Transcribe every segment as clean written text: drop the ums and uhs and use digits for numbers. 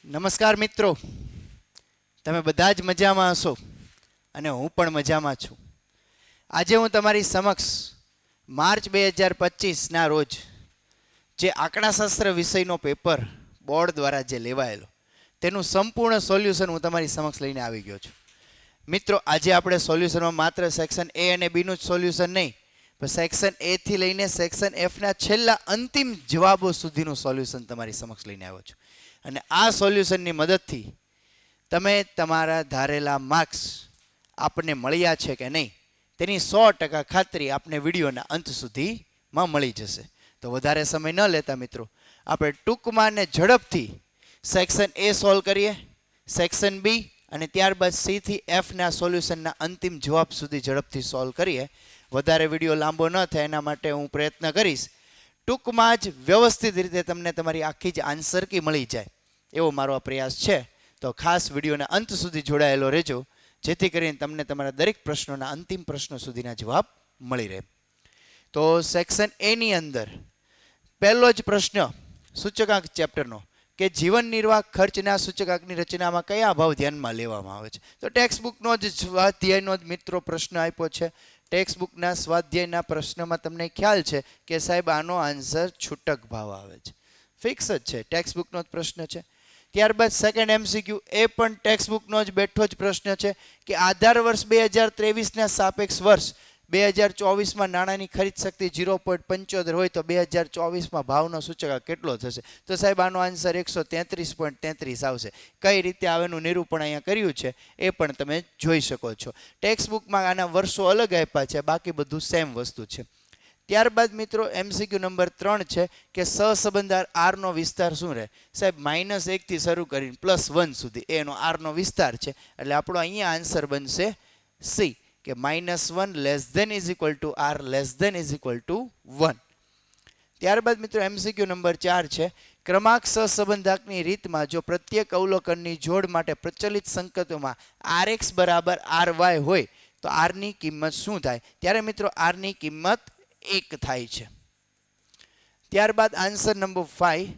નમસ્કાર મિત્રો, તમે બધા જ મજામાં હશો અને હું પણ મજામાં છું. આજે હું તમારી સમક્ષ માર્ચ 2025ના રોજ જે આંકડાશાસ્ત્ર વિષયનો પેપર બોર્ડ દ્વારા જે લેવાયેલો તેનું સંપૂર્ણ સોલ્યુશન હું તમારી સમક્ષ લઈને આવી ગયો છું. મિત્રો, આજે આપણે સોલ્યુશનમાં માત્ર સેક્શન એ અને બીનું જ સોલ્યુશન નહીં, પણ સેક્શન એ થી લઈને સેક્શન એફના છેલ્લા અંતિમ જવાબો સુધીનું સોલ્યુશન તમારી સમક્ષ લઈને આવ્યો છું. અને આ સોલ્યુશનની મદદથી તમે તમારા ધારેલા માર્ક્સ આપને મળ્યા છે કે નહીં તેની 100% ખાતરી આપને વિડીયોના અંત સુધીમાં મળી જશે. તો વધારે સમય ન લેતા મિત્રો, આપણે ટૂંકમાં ને ઝડપથી સેક્શન એ સોલ્વ કરીએ, સેક્શન બી અને ત્યારબાદ સી થી એફના સોલ્યુશનના અંતિમ જવાબ સુધી ઝડપથી સોલ્વ કરીએ. વધારે વિડીયો લાંબો ન થાય એના માટે હું પ્રયત્ન કરીશ ટૂંકમાં જ વ્યવસ્થિત રીતે તમને તમારી આખી જ આન્સર કી મળી જાય એવો મારો આ પ્રયાસ છે. તો ખાસ વિડીયોના અંત સુધી જોડાયેલો રહેજો, જેથી કરીને તમને તમારા દરેક પ્રશ્નોના અંતિમ પ્રશ્નો સુધીના જવાબ મળી રહે. તો સેક્શન એની અંદર પહેલો જ પ્રશ્ન સૂચકાંક ચેપ્ટરનો કે જીવન નિર્વાહ ખર્ચના સૂચકાંકની રચનામાં કયા ભાવ ધ્યાનમાં લેવામાં આવે છે. તો ટેક્સ્ટબુકનો જ સ્વાધ્યાયનો જ મિત્રો પ્રશ્ન આપ્યો છે. ટેક્સ્ટબુકના સ્વાધ્યાયના પ્રશ્નમાં તમને ખ્યાલ છે કે સાહેબ આનો આન્સર છૂટક ભાવ આવે છે. ફિક્સ જ છે, ટેક્સ્ટબુકનો જ પ્રશ્ન છે. ત્યારબાદ સેકન્ડ એમસીક્યુ એ પણ ટેક્સ્ટબુકનો જ બેઠો જ પ્રશ્ન છે કે આધાર વર્ષ 2023ના સાપેક્ષ વર્ષ 2024માં નાણાંની ખરીદ શક્તિ 0.75 હોય તો 2024માં ભાવનો સૂચકાંક કેટલો થશે. તો સાહેબ આનો આન્સર 133.33 આવશે. કઈ રીતે આવેનું નિરૂપણ અહીંયા કર્યું છે એ પણ તમે જોઈ શકો છો. ટેક્સ્ટબુકમાં આના વર્ષો અલગ આપ્યા છે, બાકી બધું સેમ વસ્તુ છે. ત્યારબાદ મિત્રો એમસીક્યુ નંબર 3 છે કે સહસંબંધ આરનો વિસ્તાર શું રહે. સાહેબ -1 થી શરૂ કરીને +1 સુધી એનો આરનો વિસ્તાર છે, એટલે આપણો અહીંયા આન્સર બનશે સી કે -1 < r < 1. ત્યારબાદ મિત્રો એમસીક્યુ નંબર 4 છે ક્રમાંક સહસંબંધાંકની રીતમાં જો પ્રત્યેક અવલોકનની જોડ માટે પ્રચલિત સંકેતોમાં rx = ry હોય તો r ની કિંમત શું થાય. ત્યારે મિત્રો r ની કિંમત 1 થાય છે. ત્યારબાદ આન્સર નંબર 5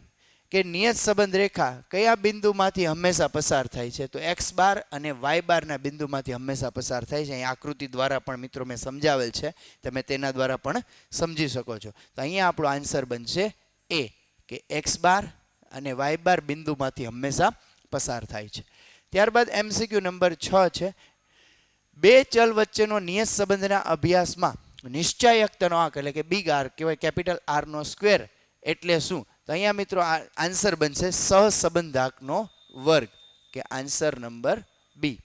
કે નિયત સંબંધ રેખા કયા બિંદુમાંથી હંમેશા પસાર થાય છે. તો x બાર અને y બારના બિંદુમાંથી હંમેશા પસાર થાય છે. અહીં આકૃતિ દ્વારા પણ મિત્રો મેં સમજાવેલ છે, તમે તેના દ્વારા પણ સમજી શકો છો. તો અહીંયા આપણો આન્સર બનશે એ કે x બાર અને y બાર બિંદુમાંથી હંમેશા પસાર થાય છે. ત્યારબાદ એમસીક્યુ નંબર 6 છે બે ચલ વચ્ચેનો નિયત સંબંધના અભ્યાસમાં નિશ્ચયાંકનો આંક એટલે કે બિગ આર કહેવાય કેપિટલ આર નો સ્ક્વેર એટલે શું. તો અહીંયા મિત્રો આન્સર બનશે સહસંબંધાંકનો વર્ગ કે આન્સર નંબર બી.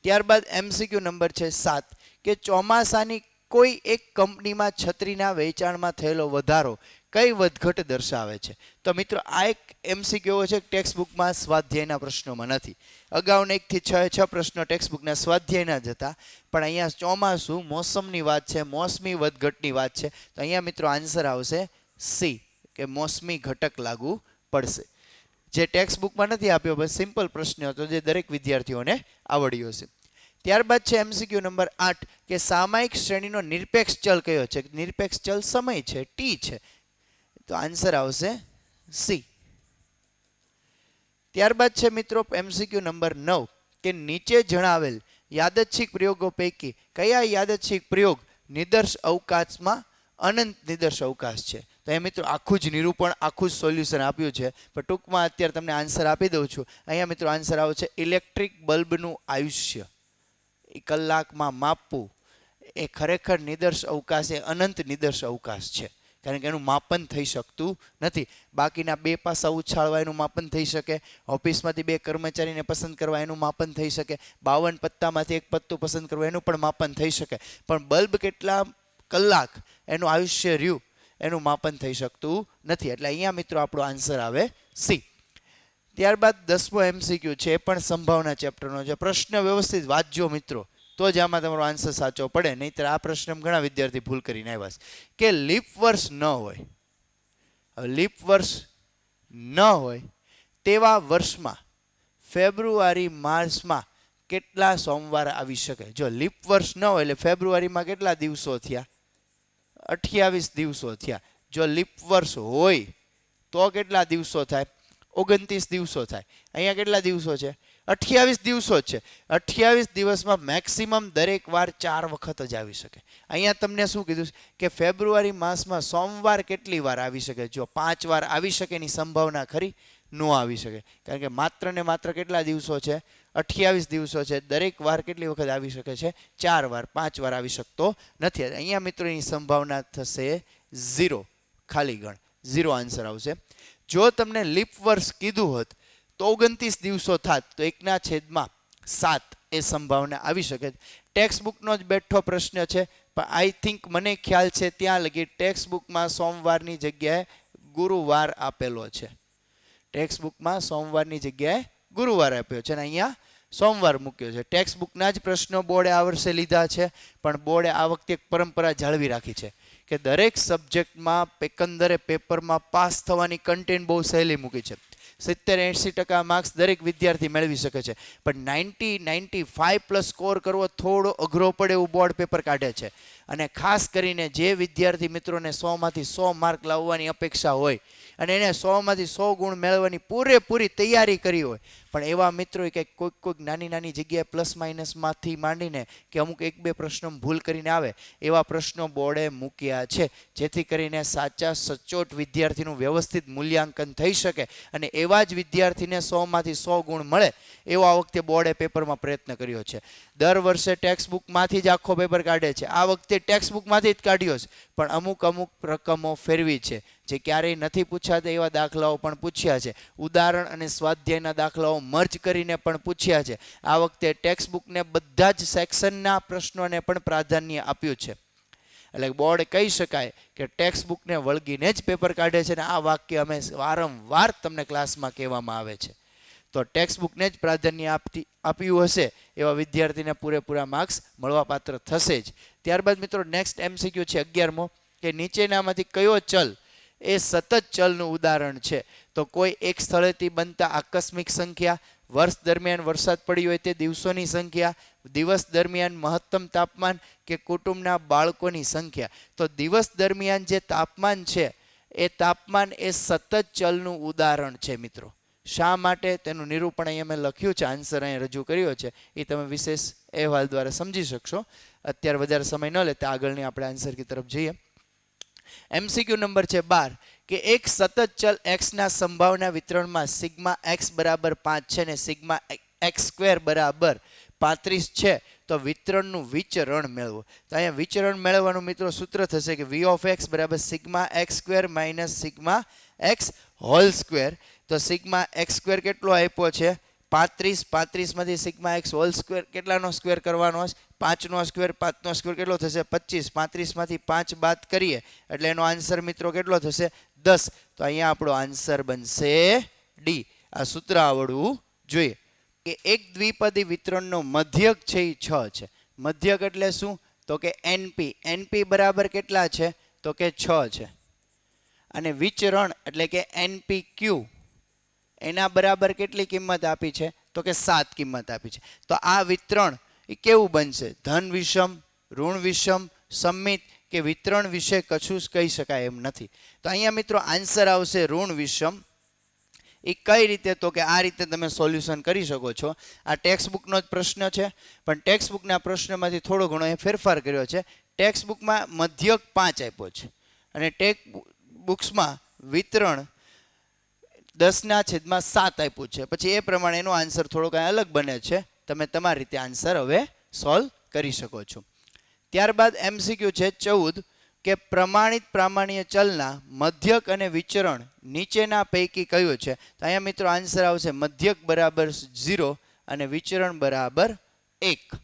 ત્યારબાદ એમસીક્યુ નંબર છે 7 કે ચોમાસાની કોઈ એક કંપનીમાં છત્રીના વેચાણમાં થયેલો વધારો કઈ વધઘટ દર્શાવે છે. તો મિત્રો આ એક એમસીક્યુ છે ટેક્સ્ટબુકમાં સ્વાધ્યાયના પ્રશ્નોમાં નથી. અગાઉના 1 થી 6 પ્રશ્નો ટેક્સ્ટબુકના સ્વાધ્યાયના જ હતા, પણ અહીંયા ચોમાસું મોસમની વાત છે, મોસમી વધઘટની વાત છે. તો અહીંયા મિત્રો આન્સર આવશે સી કે મોસમી ઘટક લાગુ પડશે. જે ટેક્સ્ટબુકમાં નથી આપ્યો, બસ સિમ્પલ પ્રશ્ન હતો જે દરેક વિદ્યાર્થીઓને આવડ્યો છે. ત્યારબાદ છે એમસીક્યુ નંબર 8 કે સામાયિક શ્રેણીનો નિરપેક્ષ ચલ કયો છે. નિરપેક્ષ ચલ સમય છે, ટી છે. તો આન્સર આવશે સી. ત્યારબાદ છે મિત્રો એમસીક્યુ નંબર 9 કે નીચે જણાવેલ યાદચ્છિક પ્રયોગો પૈકી કયા યાદચ્છિક પ્રયોગ નિદર્શ અવકાશમાં અનંત નિદર્શ અવકાશ છે. તો એ મિત્રો આખું જ નિરૂપણ આખું જ સોલ્યુશન આપ્યું છે, પણ ટૂંકમાં અત્યારે તમને આન્સર આપી દઉં છું. અહીંયા મિત્રો આન્સર આવે છે ઇલેક્ટ્રિક બલ્બનું આયુષ્ય કલાકમાં માપવું એ ખરેખર નિદર્શ અવકાશ એ અનંત નિદર્શ અવકાશ છે, કારણ કે એનું માપન થઈ શકતું નથી. બાકીના 2 પાસા ઉછાળવા એનું માપન થઈ શકે, ઓફિસમાંથી 2 કર્મચારીને પસંદ કરવા એનું માપન થઈ શકે, 52 પત્તામાંથી 1 પત્તું પસંદ કરવું એનું પણ માપન થઈ શકે, પણ બલ્બ કેટલા કલાક એનું આયુષ્ય રહ્યું એનું માપન થઈ શકતું નથી. એટલે અહીંયા મિત્રો આપણો આન્સર આવે સી. ત્યારબાદ 10મો એમસીક્યુ છે, એ પણ સંભાવના ચેપ્ટરનો છે. પ્રશ્ન વ્યવસ્થિત વાંચજો મિત્રો, તો જ આમાં તમારો આન્સર સાચો પડે, નહીંતર આ પ્રશ્ન ઘણા વિદ્યાર્થી ભૂલ કરીને આવ્યા છે કે લીપ વર્ષ ન હોય. હવે લીપ વર્ષ ન હોય તેવા વર્ષમાં ફેબ્રુઆરી માર્ચમાં કેટલા સોમવાર આવી શકે. જો લીપ વર્ષ ન હોય એટલે ફેબ્રુઆરીમાં કેટલા દિવસો થયા, 28 દિવસો થયા. જો લીપ વર્ષ હોય તો કેટલા દિવસો થાય, 29 દિવસો થાય. અહીંયા કેટલા દિવસો છે? 28 દિવસો જ છે. 28 દિવસમાં મેક્સિમમ દરેક વાર 4 વખત જ આવી શકે. અહીંયા તમને શું કીધું કે ફેબ્રુઆરી માસમાં સોમવાર કેટલી વાર આવી શકે? જો 5 વાર આવી શકે એની સંભાવના ખરી? ન આવી શકે, કારણ કે માત્ર ને માત્ર કેટલા દિવસો છે? 28 દિવસો છે. દરેક વાર કેટલી વખત આવી શકે છે? 4 વાર. 5 વાર આવી શકતો નથી. અહીંયા મિત્રો એની સંભાવના થશે 0, ખાલી ગણ 0 આન્સર આવશે. જો તમને લીપ વર્ષ કીધું હોત તો 29 દિવસો થાત તો 1/7 એ સંભાવના આવી શકે. ટેક્સ્ટ બુકનો જ બેઠો પ્રશ્ન છે, પણ આઈ થિંક મને ખ્યાલ છે ત્યાં લગી ટેક્સ્ટ બુકમાં સોમવારની જગ્યાએ ગુરુવાર આપેલો છે. ટેક્સ્ટ બુકમાં સોમવારની જગ્યાએ ગુરુવાર આપ્યો છે અને અહીંયા સોમવાર મૂક્યો છે. ટેક્સ્ટ બુકના જ પ્રશ્નો બોર્ડે આ વર્ષે લીધા છે, પણ બોર્ડે આ વખતે એક પરંપરા જાળવી રાખી છે કે દરેક સબ્જેક્ટમાં એકંદરે પેપરમાં પાસ થવાની કન્ટેન્ટ બહુ સહેલી મૂકી છે. 70-80% માર્ક્સ દરેક વિદ્યાર્થી મેળવી શકે છે, પણ 90-95+ સ્કોર કરવો થોડો અઘરો પડે એવું બોર્ડ પેપર કાઢે છે. અને ખાસ કરીને જે વિદ્યાર્થી મિત્રોને 100માંથી 100 માર્ક લાવવાની અપેક્ષા હોય અને એને 100માંથી 100 ગુણ મેળવવાની પૂરેપૂરી તૈયારી કરી હોય, પણ એવા મિત્રોએ કંઈક કોઈક નાની જગ્યાએ પ્લસ માઇનસમાંથી માંડીને કે અમુક 1-2 પ્રશ્નો ભૂલ કરીને આવે એવા પ્રશ્નો બોર્ડે મૂક્યા છે, જેથી કરીને સાચા સચોટ વિદ્યાર્થીનું વ્યવસ્થિત મૂલ્યાંકન થઈ શકે અને એવા જ વિદ્યાર્થીને 100માંથી 100 ગુણ મળે એવો આ વખતે બોર્ડે પેપરમાં પ્રયત્ન કર્યો છે. દર વર્ષે ટેક્સ્ટ બુકમાંથી જ આખો પેપર કાઢે છે. આ વખતે ટેક્સ્ટ બુકમાંથી જ કાઢ્યો છે, પણ અમુક રકમો ફેરવી છે. જે ક્યારેય નથી પૂછાતા એવા દાખલાઓ પણ પૂછ્યા છે. ઉદાહરણ અને સ્વાધ્યાયના દાખલાઓ મર્જ કરીને પણ પૂછ્યા છે. આ વખતે ટેક્સ્ટ બુકને બધા જ સેક્શનના પ્રશ્નોને પણ પ્રાધાન્ય આપ્યું છે. એટલે બોર્ડ કહી શકાય કે ટેક્સ્ટ બુકને વળગીને જ પેપર કાઢે છે અને આ વાક્ય અમે વારંવાર તમને ક્લાસમાં કહેવામાં આવે છે. તો ટેક્સ્ટ બુકને જ પ્રાધાન્ય આપ્યું હશે એવા વિદ્યાર્થીને પૂરેપૂરા માર્ક્સ મળવાપાત્ર થશે જ. ત્યારબાદ મિત્રો નેક્સ્ટ MCQ છે 11મો કે નીચેનામાંથી કયો ચલ એ સતત ચલનું ઉદાહરણ છે? તો કોઈ એક સ્થળેથી બનતા આકસ્મિક સંખ્યા, વર્ષ દરમિયાન વરસાદ પડ્યો હોય તે દિવસોની સંખ્યા, દિવસ દરમિયાન મહત્તમ તાપમાન કે કુટુંબના બાળકોની સંખ્યા. તો દિવસ દરમિયાન જે તાપમાન છે એ તાપમાન એ સતત ચલનું ઉદાહરણ છે મિત્રો. શા માટે તેનું નિરૂપણ અહીંયા મેં લખ્યું છે, આન્સર અહીંયા રજૂ કર્યો છે, એ તમે વિશેષ અહેવાલ દ્વારા સમજી શકશો. અત્યારે વધારે સમય ન લેતા આગળની આપણે આન્સર કી તરફ જઈએ. MCQ નંબર છે 12 કે એક સતત ચલ x ના સંભાવના વિતરણમાં સિગ્મા x બરાબર 5 છે ને સિગ્મા x² બરાબર 35 છે, તો વિતરણનું વિચરણ મેળવો. તો અહીંયા વિચરણ મેળવવાનું મિત્રો સૂત્ર થશે કે v of x બરાબર sigma x² minus sigma x whole square. તો સિગ્મા x² કેટલો આપ્યો છે? 35. 35માંથી સિગ્મા x હોલ સ્ક્વેર કેટલાનો સ્ક્વેર કરવાનો છે? 5નો સ્ક્વેર. 5નો સ્ક્વેર કેટલો થશે? 25. 35માંથી 5 બાદ કરીએ એટલે એનો આન્સર મિત્રો કેટલો થશે? 10. તો અહીંયા આપણો આન્સર બનશે ડી. આ સૂત્ર આવડવું જોઈએ કે એક દ્વિપદી વિતરણનો મધ્યક છે એ 6 છે. મધ્યક એટલે શું? તો કે NP. NP બરાબર કેટલા છે? તો કે 6 છે. અને વિચરણ એટલે કે NPQ એના બરાબર કેટલી કિંમત આપી છે? તો કે 7 કિંમત આપી છે. તો આ વિતરણ એ કેવું બનશે? ધન વિષમ, ઋણ વિષમ, સમમિત કે વિતરણ વિશે કશું જ કહી શકાય એમ નથી. તો અહીંયા મિત્રો આન્સર આવશે ઋણ વિષમ. એ કઈ રીતે? તો કે આ રીતે તમે સોલ્યુશન કરી શકો છો. આ ટેક્સ્ટ બુકનો જ પ્રશ્ન છે, પણ ટેક્સ્ટ બુકના પ્રશ્નમાંથી થોડો ઘણો એ ફેરફાર કર્યો છે. ટેક્સ્ટ બુકમાં મધ્યક 5 આપ્યો છે અને ટેક્સ્ટ બુક્સમાં વિતરણ 10/7 આપ્યું છે. પછી એ પ્રમાણે એનો આન્સર થોડો કાંઈ અલગ બને છે. તમે તમારી રીતે આન્સર હવે સોલ્વ કરી શકો છો. ત્યારબાદ MCQ છે 14 કે પ્રમાણિત પ્રામાણ્ય ચલના મધ્યક અને વિચરણ નીચેના પૈકી કયું છે? તો અહીંયા મિત્રો આન્સર આવશે મધ્યક બરાબર 0 અને વિચરણ બરાબર 1.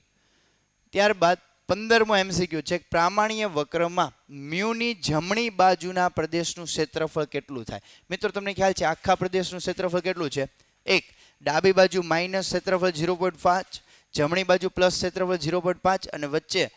ત્યારબાદ 15મો MCQ છે પ્રામાણ્ય વક્રમાં મ્યુની જમણી બાજુના પ્રદેશનું ક્ષેત્રફળ કેટલું થાય? મિત્રો તમને ખ્યાલ છે આખા પ્રદેશનું ક્ષેત્રફળ કેટલું છે? 1. ડાબી બાજુ માઇનસ ક્ષેત્રફળ 0.5, જમણી બાજુ પ્લસ ક્ષેત્રફળ 0.5 અને વચ્ચે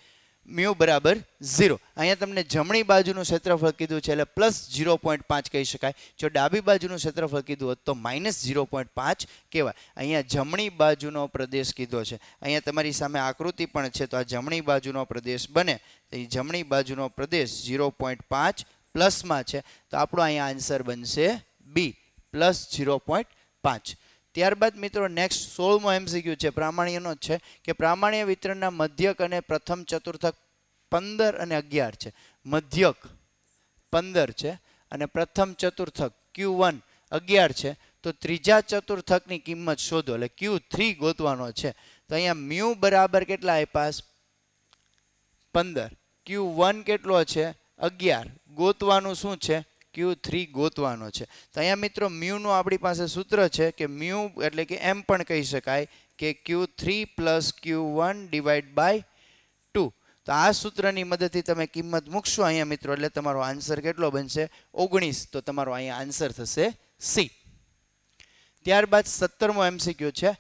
મ્યુ બરાબર 0. અહીંયા તમને જમણી બાજુનું ક્ષેત્રફળ કીધું છે એટલે પ્લસ 0.5 કહી શકાય. જો ડાબી બાજુનું ક્ષેત્રફળ કીધું હોત તો માઇનસ 0.5 કહેવાય. અહીંયા જમણી બાજુનો પ્રદેશ કીધો છે. અહીંયા તમારી સામે આકૃતિ પણ છે, તો આ જમણી બાજુનો પ્રદેશ બને. તો એ જમણી બાજુનો પ્રદેશ 0.5 પ્લસમાં છે, તો આપણો અહીંયા આન્સર બનશે બી. પ્લસ 0.5. ત્યારબાદ મિત્રો નેક્સ્ટ 16મો MCQ છે, પ્રામાણ્યનો જ છે કે પ્રામાણ્ય વિતરણના મધ્યક અને પ્રથમ ચતુર્થક 15 અને 11 છે. મધ્યક 15 છે અને પ્રથમ ચતુર્થક Q1 11 છે. તો ત્રીજા ચતુર્થકની કિંમત શોધો, એટલે Q3 ગોતવાનો છે. તો અહીંયા મ્યુ બરાબર કેટલા આપ્યા? 15. Q1 કેટલો છે? 11. ગોતવાનું શું છે? Q3 ગોતવાનો છે. તો અહીંયા મિત્રો મ્યુનું આપણી પાસે સૂત્ર છે કે મ્યુ એટલે કે એમ પણ કહી શકાય કે Q3 plus Q1 divide by 2. તો આ સૂત્રની મદદથી તમે કિંમત મૂકશો અહીંયા મિત્રો, એટલે તમારો આન્સર કેટલો બનશે? 19. તો તમારો અહીંયા આન્સર થશે C. ત્યારબાદ 17મો MCQ છે,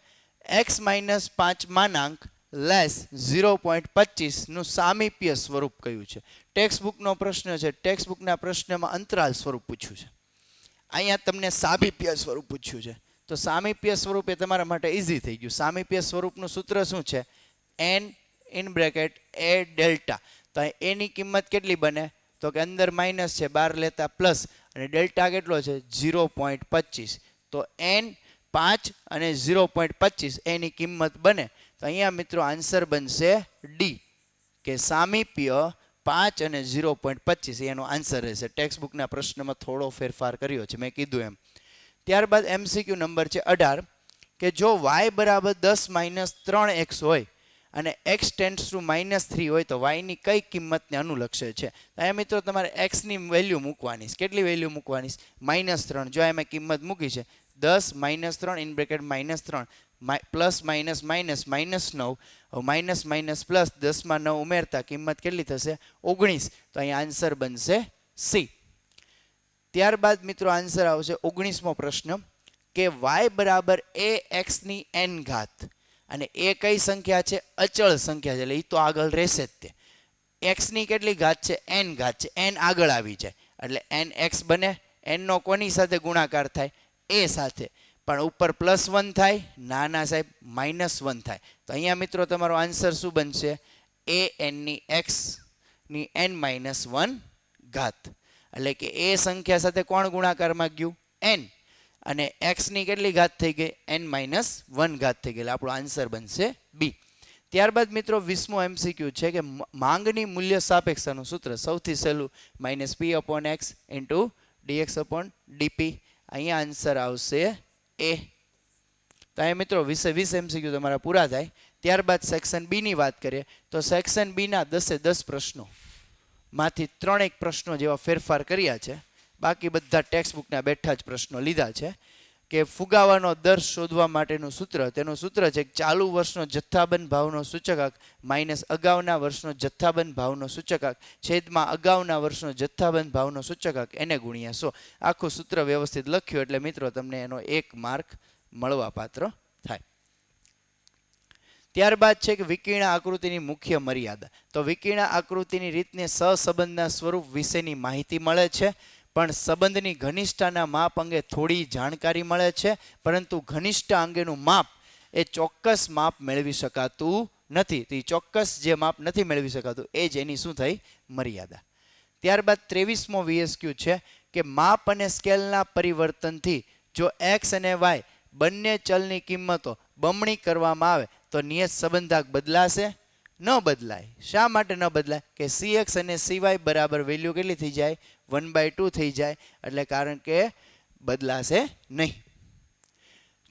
x માઇનસ 5 માનાંક લેસ 0.25 નું સામીપ્ય સ્વરૂપ કયું છે? ટેક્સ્ટબુકનો પ્રશ્ન છે. ટેક્સ્ટબુકના પ્રશ્નમાં અંતરાલ સ્વરૂપ પૂછ્યું છે, અહીંયા તમને સામીપ્ય સ્વરૂપ પૂછ્યું છે. તો સામીપ્ય સ્વરૂપ એ તમારા માટે ઇઝી થઈ ગયું. સામીપ્ય સ્વરૂપનું સૂત્ર શું છે? n in bracket a delta. તો a ની કિંમત કેટલી બને? તો કે અંદર માઇનસ છે, બહાર લેતા પ્લસ, અને ડેલ્ટા કેટલો છે? 0.25. તો n 5 અને 0.25 એની કિંમત બને. તો અહીંયા મિત્રો આન્સર બનશે D, કે સામીપ્ય 5 અને 0.25 એનો આન્સર રહેશે. ટેક્સ્ટબુકના પ્રશ્નમાં થોડો ફેરફાર કર્યો છે, મેં કીધું એમ. ત્યારબાદ MCQ નંબર છે 18 કે જો y બરાબર 10 માઇનસ 3x હોય અને x ટેન્ડ્સ ટુ -3 હોય તો y ની કઈ કિંમતને અનુલક્ષે છે? અહીંયા મિત્રો તમારે x ની વેલ્યુ મૂકવાની છે. કેટલી વેલ્યુ મૂકવાની છે? -3. જો એમાં કિંમત મૂકી છે 10 -3 in bracket -3 plus minus minus -9, minus minus plus 10 માં 9 ઉમેરતા કિંમત કેટલી થશે? 19. તો અહીંયા આન્સર બનશે C. ત્યારબાદ મિત્રો આન્સર આવશે 19મો પ્રશ્ન કે y બરાબર ax ની n ઘાત, અને એ કઈ સંખ્યા છે? અચળ સંખ્યા છે, એટલે એ તો આગળ રહેશે જ તે. x ની કેટલી ઘાત છે? n ઘાત છે, n આગળ આવી જાય એટલે nx બને. n નો કોની સાથે ગુણાકાર થાય? a સાથે. પણ ઉપર +1 થાય? ના ના સાહેબ, -1 થાય. તો અહીંયા મિત્રો તમારો આન્સર શું બનશે? a n ની x ની n-1 ઘાત. એટલે કે એ સંખ્યા સાથે કોણ ગુણાકારમાં ગયું? n. અને x ની કેટલી ઘાત થઈ ગઈ? n-1 ઘાત થઈ ગઈ. એટલે આપણો આન્સર બનશે B. ત્યારબાદ મિત્રો 20મો MCQ છે કે માંગની મૂલ્ય સાપેક્ષતાનું સૂત્ર સૌથી સહેલું -p/x dx/dp. અહીંયા આન્સર આવશે A. તો અહીંયા મિત્રો 20 MCQ તમારા પૂરા થાય. ત્યારબાદ સેક્શન B ની વાત કરીએ તો સેક્શન B ના 10 પ્રશ્નો માંથી 3 પ્રશ્નો જેવા ફેરફાર કર્યા છે. બાકી બધા ટેક્સ્ટબુકના બેઠા જ પ્રશ્નો લીધા છે. કે ફુગાવાનો દર શોધવા માટેનું સૂત્ર, તેનું સૂત્ર છે ચાલુ વર્ષનો જથ્થાબંધ ભાવનો સૂચકાંક માઇનસ અગાઉના વર્ષનો જથ્થાબંધ ભાવનો સૂચકાંક છેદમાં અગાઉના વર્ષનો જથ્થાબંધ ભાવનો સૂચકાંક એને ગુણ્યા 100. આખું સૂત્ર વ્યવસ્થિત લખ્યું એટલે મિત્રો તમને એનો 1 માર્ક મળવા પાત્ર થાય. ત્યારબાદ છે કે વિકર્ણ આકૃતિની મુખ્ય મર્યાદા. તો વિકર્ણ આકૃતિની રીતને સહસંબંધના સ્વરૂપ વિશેની માહિતી મળે છે, પણ સંબંધની ઘનિષ્ઠતાના માપ અંગે થોડી જાણકારી મળે છે, પરંતુ ઘનિષ્ઠતા અંગેનું માપ એ ચોક્કસ માપ મેળવી શકાતું નથી. તો એ ચોક્કસ જે માપ નથી મેળવી શકાતું એ જ એની શું થઈ? મર્યાદા. ત્યારબાદ 23મો VSQ છે કે માપ અને સ્કેલના પરિવર્તનથી જો x અને y બંને ચલની કિંમતો બમણી કરવામાં આવે તો નિયત સંબંધાંક બદલાશે? ન બદલાય. શા માટે ન બદલાય? કે cx અને cy બરાબર વેલ્યુ કેટલી થઈ જાય? 1/2 થઈ જાય. એટલે કારણ કે બદલાશે નહીં.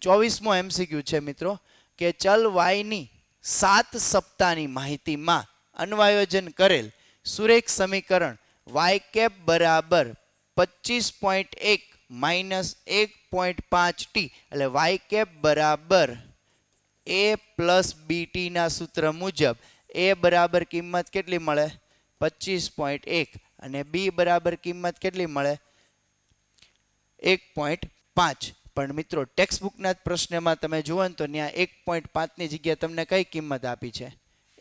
24મો MCQ છે મિત્રો કે ચલ y ની 7 સપ્તાહની માહિતીમાં અન્વયોજન કરેલ સુરેખ સમીકરણ y કેપ બરાબર 25.1 માઇનસ 1.5t, એટલે y કેપ બરાબર a પ્લસ bt ના સૂત્ર મુજબ a બરાબર કિંમત કેટલી મળે? 25.1 અને b બરાબર કિંમત કેટલી મળે? 1.5. પણ મિત્રો ટેક્સ્ટબુકના જ પ્રશ્નમાં તમે જુઓ ને તો ત્યાં 1.5 ની જગ્યાએ તમને કઈ કિંમત આપી છે?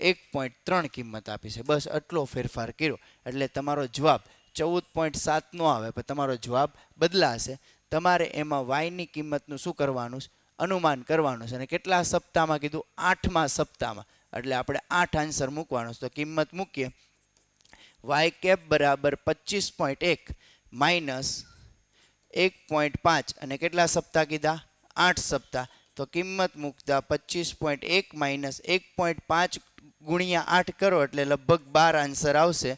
1.3 કિંમત આપી છે. બસ આટલો ફેરફાર કર્યો એટલે તમારો જવાબ 14.7 નો આવે, પણ તમારો જવાબ બદલાશે. તમારે એમાં y ની કિંમતનું શું કરવાનું છે? અનુમાન કરવાનું છે. અને કેટલા સપ્તાહમાં કીધું? 8મા સપ્તાહમાં. એટલે આપણે 8 આન્સર મૂકવાનો છે. તો કિંમત મૂકીએ y કેપ બરાબર 25.1 માઇનસ 1.5 અને કેટલા સપ્તાહ કીધા 8 સપ્તાહ તો કિંમત મૂકતા 25.1 માઇનસ 1.5 ગુણ્યા 8 કરો એટલે લગભગ 12 આન્સર આવશે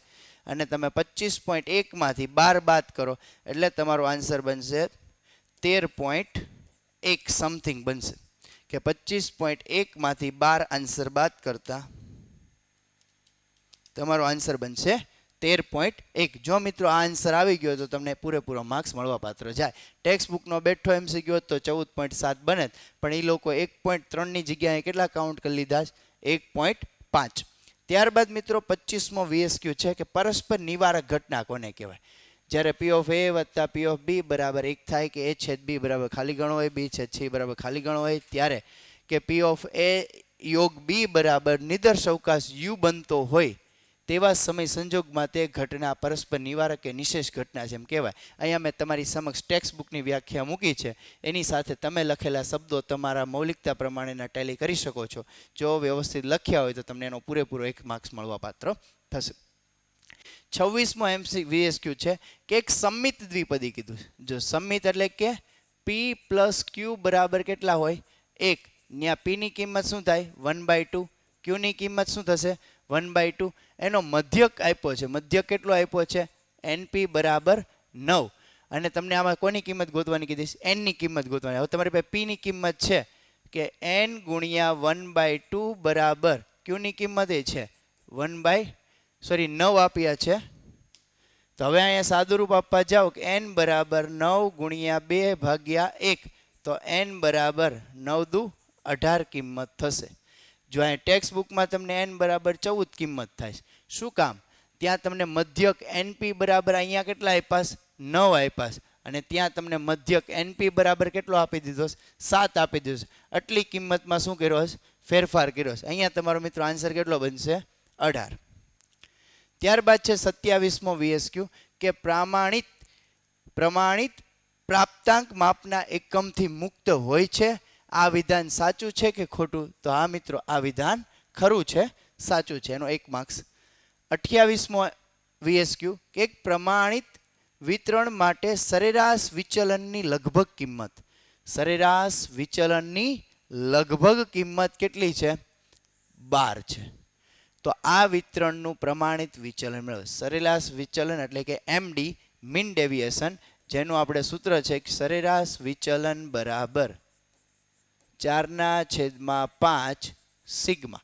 અને તમે 25.1 માંથી 12 બાદ કરો એટલે તમારો આન્સર બનશે 13.1 સમથિંગ બનશે કે 25.1 માંથી 12 આન્સર બાદ કરતા તમારો આન્સર બનશે 13.1. જો મિત્રો આ આન્સર આવી ગયો તો તમને પૂરેપૂરો માર્ક્સ મળવા પાત્ર જાય. ટેક્સ્ટ બુકનો બેઠો MCQ તો 14.7 બને પણ એ લોકો 1.3ની જગ્યાએ કેટલા કાઉન્ટ કરી લીધા 1.5. ત્યારબાદ મિત્રો 25મો VSQ છે કે પરસ્પર નિવારક ઘટના કોને કહેવાય. જ્યારે P of A વત્તા P of B બરાબર 1 થાય કે A છેદ B બરાબર ખાલી ગણો હોય B છેદ C બરાબર ખાલી ગણો હોય ત્યારે કે P of A યોગ B બરાબર નિદર્શ અવકાશ U બનતો હોય તેવા સમય સંજોગમાં તે ઘટના પરસ્પર નિવારક કે નિશેષ ઘટના છે એમ કહેવાય. અહીંયા મેં તમારી સમક્ષ ટેક્સ્ટ બુકની વ્યાખ્યા મૂકી છે. એની સાથે તમે લખેલા શબ્દો તમારા મૌલિકતા પ્રમાણેના ટેલી કરી શકો છો. જો વ્યવસ્થિત લખ્યા હોય તો તમને એનો પૂરેપૂરો 1 માર્ક્સ મળવા પાત્ર થશે. 26મો VSQ છે કે એક સંમિત દ્વિપદી કીધું. જો સંમિત એટલે કે P પ્લસ Q બરાબર કેટલા હોય 1. ત્યાં P ની કિંમત શું થાય 1/2. Q ની કિંમત શું થશે 1/2. એનો મધ્યક આપ્યો છે. મધ્યક કેટલો આપ્યો છે NP બરાબર 9 અને તમને આમાં કોની કિંમત ગોતવાની કીધી n ની કિંમત ગોતવાની. હવે તમારી પાસે P ની કિંમત છે કે n ગુણ્યા 1/2 બરાબર Q ની કિંમત એ છે 9 આપ્યા છે. તો હવે અહીંયા સાદુરૂપ આપવા જાઓ કે n બરાબર 9 ગુણ્યા 2 ભાગ્યા 1 તો n બરાબર 9 દુ 18 કિંમત થશે. જો અહીંયા ટેક્સ્ટ બુકમાં તમને n બરાબર 14 કિંમત થાય. શું કામ ત્યાં તમને મધ્યક NP બરાબર અહીંયા કેટલા આપ્યા 9 આપ્યા અને ત્યાં તમને મધ્યક NP બરાબર કેટલો આપી દીધો 7 આપી દીધો. આટલી કિંમતમાં શું કર્યો છે ફેરફાર કર્યો છે. અહીંયા તમારો મિત્રો આન્સર કેટલો બનશે 18. ત્યારબાદ છે 27મો VSQ કે પ્રમાણિત પ્રાપ્તાંક માપના એકમથી મુક્ત હોય છે. આ વિધાન સાચું છે કે ખોટું. તો આ મિત્રો આ વિધાન ખરું છે સાચું છે એનો 1 માર્ક્સ. 28મો VSQ કે એક પ્રમાણિત વિતરણ માટે સરેરાશ વિચલનની લગભગ કિંમત. સરેરાશ વિચલનની લગભગ કિંમત કેટલી છે 12 છે. તો આ વિતરણનું પ્રમાણિત વિચલન મેળવો. સરેરાશ વિચલન એટલે કે MD મીન ડેવિએશન જેનું આપણે સૂત્ર છે કે સરેરાશ વિચલન બરાબર 4/5 સિગ્મા.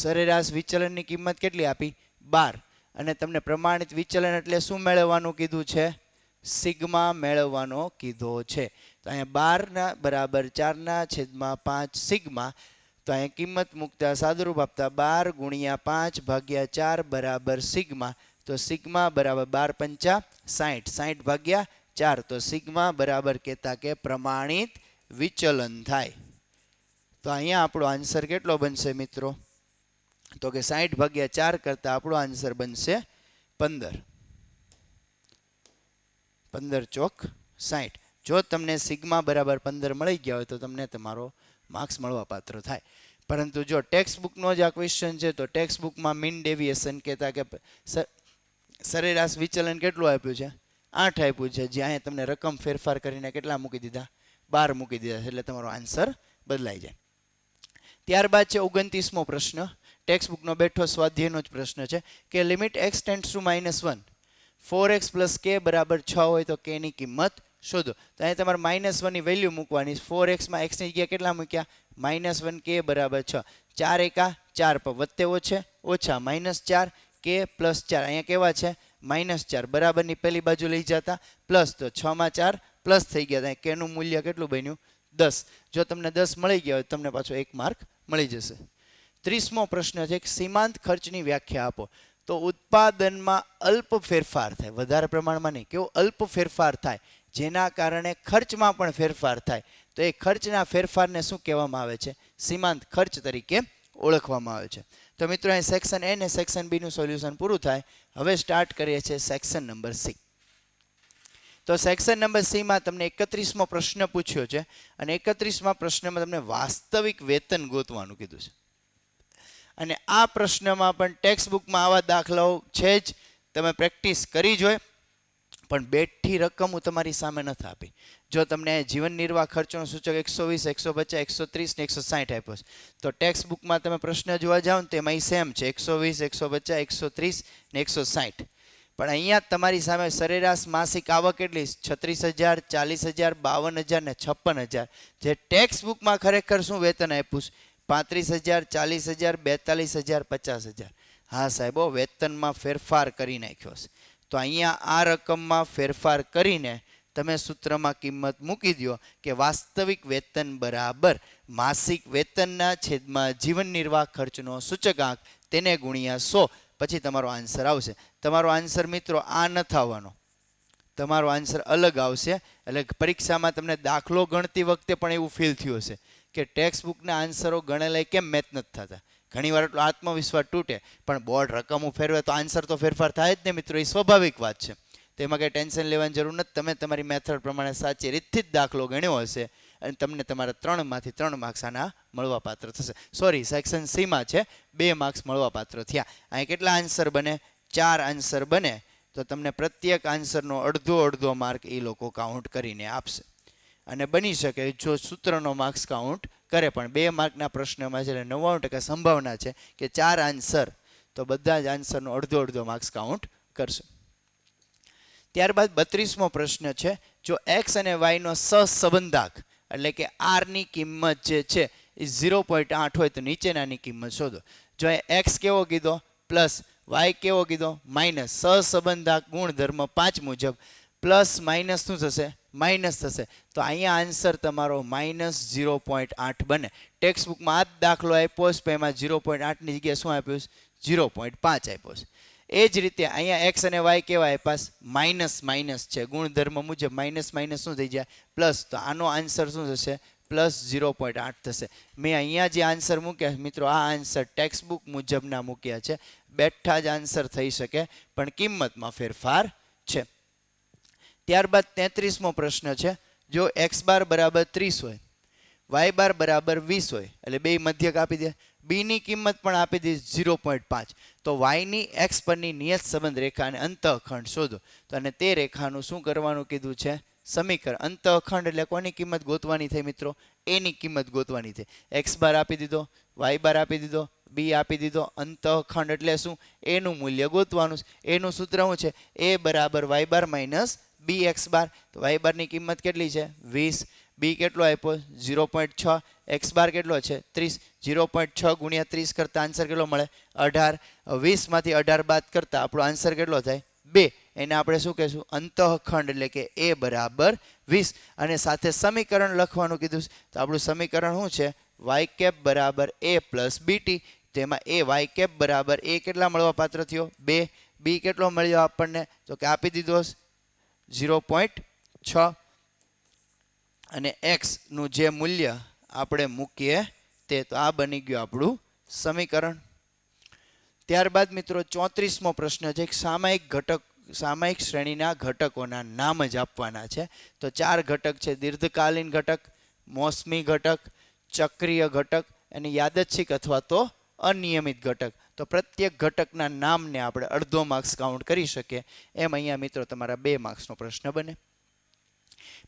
સરેરાશ વિચલનની કિંમત કેટલી આપી 12 અને તમને પ્રમાણિત વિચલન એટલે શું મેળવવાનું કીધું છે સિગ્મા મેળવવાનો કીધો છે. તો અહીંયા 12 બરાબર 4/5 સિગ્મા. તો અહીંયા કિંમત મૂકતા સાદુરૂપ આપતા 12 ગુણ્યા 5 ભાગ્યા 4 બરાબર સિગ્મા. તો સિગ્મા બરાબર 12 × 5 60 ભાગ્યા 4 તો સિગ્મા બરાબર કહેતા કે પ્રમાણિત વિચલન થાય. તો અહીંયા આપણો આન્સર કેટલો બનશે મિત્રો તો કે 60 ભાગ્યા 4 કરતા આપણો આન્સર બનશે 15. 15 ચોક 60. જો તમને સિગ્મા બરાબર 15 મળી ગયા હોય તો તમને તમારો માર્ક્સ મળવા પાત્ર થાય. પરંતુ જો ટેક્સ્ટ બુકનો જ આ ક્વેશ્ચન છે તો ટેક્સ્ટ બુકમાં મીન ડેવિએશન કહેતા કે સરેરાશ વિચલન કેટલું આપ્યું છે 8 આપ્યું છે. જે અહીંયા તમને રકમ ફેરફાર કરીને કેટલા મૂકી દીધા 12 મૂકી દીધા એટલે તમારો આન્સર બદલાઈ જાય. ત્યારબાદ છે 29મો પ્રશ્ન. ટેક્સ્ટ બુકનો બેઠો સ્વાધ્યાયનો જ પ્રશ્ન છે કે limit x tends two -1 4x + k બરાબર 6 હોય તો k ની કિંમત શોધો. તો અહીં તમારે -1 ની વેલ્યુ મૂકવાની. 4x માં x ની જગ્યાએ કેટલા મૂક્યા -1 k બરાબર 6. 4 એકા 4 પર વત્તે ઓછા -4 k + 4 અહીંયા કેવા છે -4 બરાબરની પેલી બાજુ લઈ જતા પ્લસ તો 6 માં 4 પ્લસ થઈ ગયા. અહીં k નું મૂલ્ય કેટલું બન્યું 10. જો તમને 10 મળી ગયા હોય તમને પાછો 1 માર્ક મળી જશે. 30મો પ્રશ્ન છે કે સીમાંત ખર્ચની વ્યાખ્યા આપો. તો ઉત્પાદનમાં અલ્પ ફેરફાર થાય વધારે પ્રમાણમાં નહીં કેવો અલ્પ ફેરફાર થાય જેના કારણે ખર્ચમાં પણ ફેરફાર થાય તો એ ખર્ચના ફેરફારને શું કહેવામાં આવે છે સીમાંત ખર્ચ તરીકે ઓળખવામાં આવે છે. તો મિત્રો અહીં સેક્શન A અને સેક્શન B નું સોલ્યુશન પૂરું થાય. હવે સ્ટાર્ટ કરીએ છીએ સેક્શન નંબર C. તો સેક્શન નંબર C માં તમને 31મો પ્રશ્ન પૂછ્યો છે અને 31મા પ્રશ્નમાં તમને વાસ્તવિક વેતન ગોતવાનું કીધું છે. અને આ પ્રશ્નમાં પણ ટેક્સ્ટ બુકમાં આવા દાખલાઓ છે જ તમે પ્રેક્ટિસ કરી જોઈએ પણ બેઠી રકમ હું તમારી સામે નથી આપી. જો તમને જીવન નિર્વાહ ખર્ચનો સૂચક 120, 150, 130 ને 160 આપ્યો છે, તો ટેક્સ્ટ બુકમાં તમે પ્રશ્ન જોવા જાઓ ને તેમાં સેમ છે 120, 150, 130 ને 160. પણ અહીંયા તમારી સામે સરેરાશ માસિક આવક કેટલી? 36,000, 40,000, 52,000 ને 56,000. જે ટેક્સ્ટ બુકમાં ખરેખર શું વેતન આપ્યું? 35,000, 40,000, 42,000, 50,000. હા સાહેબો, વેતનમાં ફેરફાર કરી નાખ્યો છે. તો અહીંયા આ રકમમાં ફેરફાર કરીને તમે સૂત્રમાં કિંમત મૂકી દો કે વાસ્તવિક વેતન બરાબર માસિક વેતનના છેદમાં જીવન નિર્વાહ ખર્ચનો સૂચકાંક તેને ગુણ્યા 100, પછી તમારો આન્સર આવશે. તમારો આન્સર મિત્રો આ નથી આવવાનો, તમારો આન્સર અલગ આવશે. એટલે પરીક્ષામાં તમને દાખલો ગણતી વખતે પણ એવું ફીલ થયું હશે કે ટેક્સ્ટ બુકના આન્સરો ગણેલા કેમ મેચ નથી થતા. ઘણીવાર એટલો આત્મવિશ્વાસ તૂટે, પણ બોર્ડ રકમો ફેરવે તો આન્સર તો ફેરફાર થાય જ ને મિત્રો, એ સ્વાભાવિક વાત છે. તેમાં કંઈ ટેન્શન લેવાની જરૂર નથી. તમે તમારી મેથડ પ્રમાણે સાચી રીતથી જ દાખલો ગણ્યો હશે અને તમને તમારા 3માંથી 3 માર્ક્સ આના મળવાપાત્ર થશે. સોરી, સેક્શન સીમાં છે 2 માર્ક્સ મળવાપાત્ર થયા. અહીં કેટલા આન્સર બને? 4 આન્સર બને. તો તમને પ્રત્યેક આન્સરનો અડધો માર્ક એ લોકો કાઉન્ટ કરીને આપશે. અને બની શકે જો સૂત્રનો માર્ક્સ કાઉન્ટ કરે, પણ 2 માર્કના પ્રશ્નમાં છે 99% સંભાવના છે કે 4 આન્સર, તો બધા જ આન્સરનો અડધો માર્ક્સ કાઉન્ટ કરશે. ત્યારબાદ 32મો પ્રશ્ન છે, જો x અને y નો સહસંબંધાંક એટલે કે r ની કિંમત જે છે એ 0.8 હોય તો નીચેનાની કિંમત શોધો. જો x કેવો કીધો પ્લસ, y કેવો કીધો માઇનસ, સહસંબંધાંક ગુણધર્મ 5 મુજબ પ્લસ માઇનસ શું થશે? માઇનસ થશે. તો અહીંયા આન્સર તમારો -0.8 બને. ટેક્સ્ટ બુકમાં આ જ દાખલો આપ્યો છે, એમાં 0.8ની જગ્યાએ શું આપ્યું છે? 0.5 આપ્યો છે. એ જ રીતે અહીંયા x અને y કેવા આપ્યા? માઇનસ છે, ગુણધર્મ મુજબ માઇનસ શું થઈ જાય? પ્લસ. તો આનો આન્સર શું થશે? +0.8 થશે. મેં અહીંયા જે આન્સર મૂક્યા મિત્રો, આ આન્સર ટેક્સ્ટ બુક મુજબના મૂક્યા છે. બેઠા જ આન્સર થઈ શકે, પણ કિંમતમાં ફેરફાર છે. ત્યારબાદ 33મો પ્રશ્ન છે, જો x બાર બરાબર 30 હોય, y બાર બરાબર 20 હોય, એટલે બે મધ્યક આપી દે, b ની કિંમત પણ આપી દે 0.5, તો y ની x પરની નિયત સંબંધ રેખા અને અંતઃખંડ શોધો. તો અને તે રેખાનું શું કરવાનું કીધું છે? સમીકરણ. અંતઃખંડ એટલે કોની કિંમત ગોતવાની થઈ મિત્રો? a ની કિંમત ગોતવાની થઈ. x બાર આપી દીધો, y બાર આપી દીધો, b આપી દીધો. અંતઃખંડ એટલે શું? a નું મૂલ્ય ગોતવાનું છે. a નું સૂત્ર શું છે? a બરાબર y બાર માઇનસ bx બાર. તો y બારની કિંમત કેટલી છે? 20. b કેટલો આપ્યો? 0.6. x બાર કેટલો છે? 30. 0.6 ગુણ્યા 30 કરતા આન્સર કેટલો મળે? 18. 20માંથી 18 બાદ કરતા આપણો આન્સર કેટલો થાય? 2. એને આપણે શું કહેશું? અંતઃખંડ એટલે કે a બરાબર 20. અને સાથે સમીકરણ લખવાનું કીધું છે. તો આપણું સમીકરણ શું છે? y કેપ બરાબર a પ્લસ bt. તેમાં y કેપ બરાબર a કેટલા મળવા પાત્ર થયો? 2. b કેટલો મળ્યો આપણને? તો કે આપી દીધો 0.6. અને x નું જે મૂલ્ય આપણે મૂકીએ તે, તો આ બની ગયું આપણું સમીકરણ. ત્યારબાદ મિત્રો 34મો પ્રશ્ન છે, સામાયિક શ્રેણીના ઘટકોના નામ જ આપવાના છે. તો 4 ઘટક છે: દીર્ઘકાલીન ઘટક, મોસમી ઘટક, ચક્રીય ઘટક અને યાદચ્છિક અથવા તો અનિયમિત ઘટક. તો પ્રત્યેક ઘટકના નામને આપણે અડધો માર્ક્સ કાઉન્ટ કરી શકીએ. એમ અહીંયા મિત્રો તમારા 2 માર્ક્સનો પ્રશ્ન બને.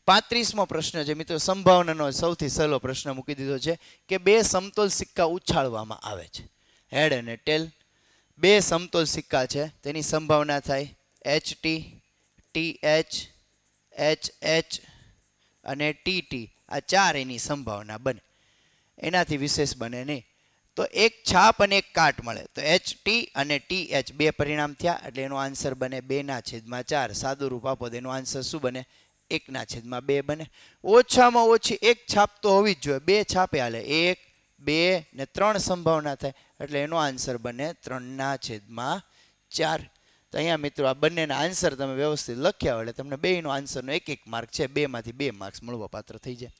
35મો પ્રશ્ન છે મિત્રો, સંભાવનાનો સૌથી સહેલો પ્રશ્ન મૂકી દીધો છે કે 2 સમતોલ સિક્કા ઉછાળવામાં આવે છે, હેડ અને ટેલ. 2 સમતોલ સિક્કા છે, તેની સંભાવના થાય HT, TH, HH અને TT. આ 4 એની સંભાવના બને, એનાથી વિશેષ બને નહીં. તો એક છાપ અને એક કાટ મળે, તો HT અને TH 2 પરિણામ થયા, એટલે એનો આન્સર બને 2/4. સાદું રૂપ આપો તો એનો આન્સર શું બને? 1/2 બને. ઓછામાં ઓછી એક છાપ તો હોવી જ જોઈએ, 2 છાપે હાલે. 1, 2 ને 3 સંભાવના થાય, એટલે એનો આન્સર બને 3/4. તો અહીંયા મિત્રો આ બંનેના આન્સર તમે વ્યવસ્થિત લખ્યા હોય એટલે તમને બેયનો આન્સરનો 1 માર્ક છે, 2માંથી 2 માર્ક્સ મળવા પાત્ર થઈ જાય.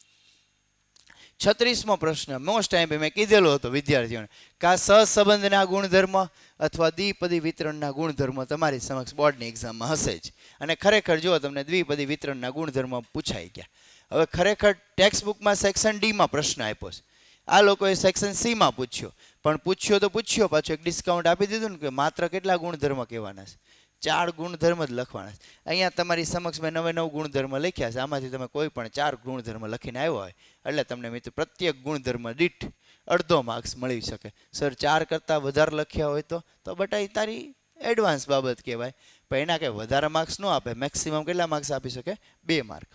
36મો પ્રશ્ન મોસ્ટ ટાઈમ મેં કીધેલો હતો વિદ્યાર્થીઓને કે આ સહસંબંધના ગુણધર્મ અથવા દ્વિપદી વિતરણના ગુણધર્મ તમારી સમક્ષ બોર્ડની એક્ઝામમાં હશે જ. અને ખરેખર જો તમને દ્વિપદી વિતરણના ગુણધર્મ પૂછાઈ ગયા. હવે ખરેખર ટેક્સ્ટ બુકમાં સેક્શન ડીમાં પ્રશ્ન આપ્યો છે, આ લોકોએ સેક્શન સીમાં પૂછ્યો, પણ પૂછ્યો તો પૂછ્યો, પાછું એક ડિસ્કાઉન્ટ આપી દીધું ને કે માત્ર કેટલા ગુણધર્મ કહેવાના છે? 4 ગુણધર્મ જ લખવાના છે. અહીંયા તમારી સમક્ષ મેં 9 ગુણધર્મ લખ્યા છે. આમાંથી તમે કોઈ પણ 4 ગુણધર્મ લખીને આવ્યો હોય એટલે તમને મિત્રો પ્રત્યેક ગુણધર્મ દીઠ અડધો માર્ક્સ મળી શકે. સર 4 કરતાં વધારે લખ્યા હોય તો બટા એ તારી એડવાન્સ બાબત કહેવાય, પણ એના કંઈ વધારે માર્ક્સ ન આપે. મેક્સિમમ કેટલા માર્ક્સ આપી શકે? 2 માર્ક.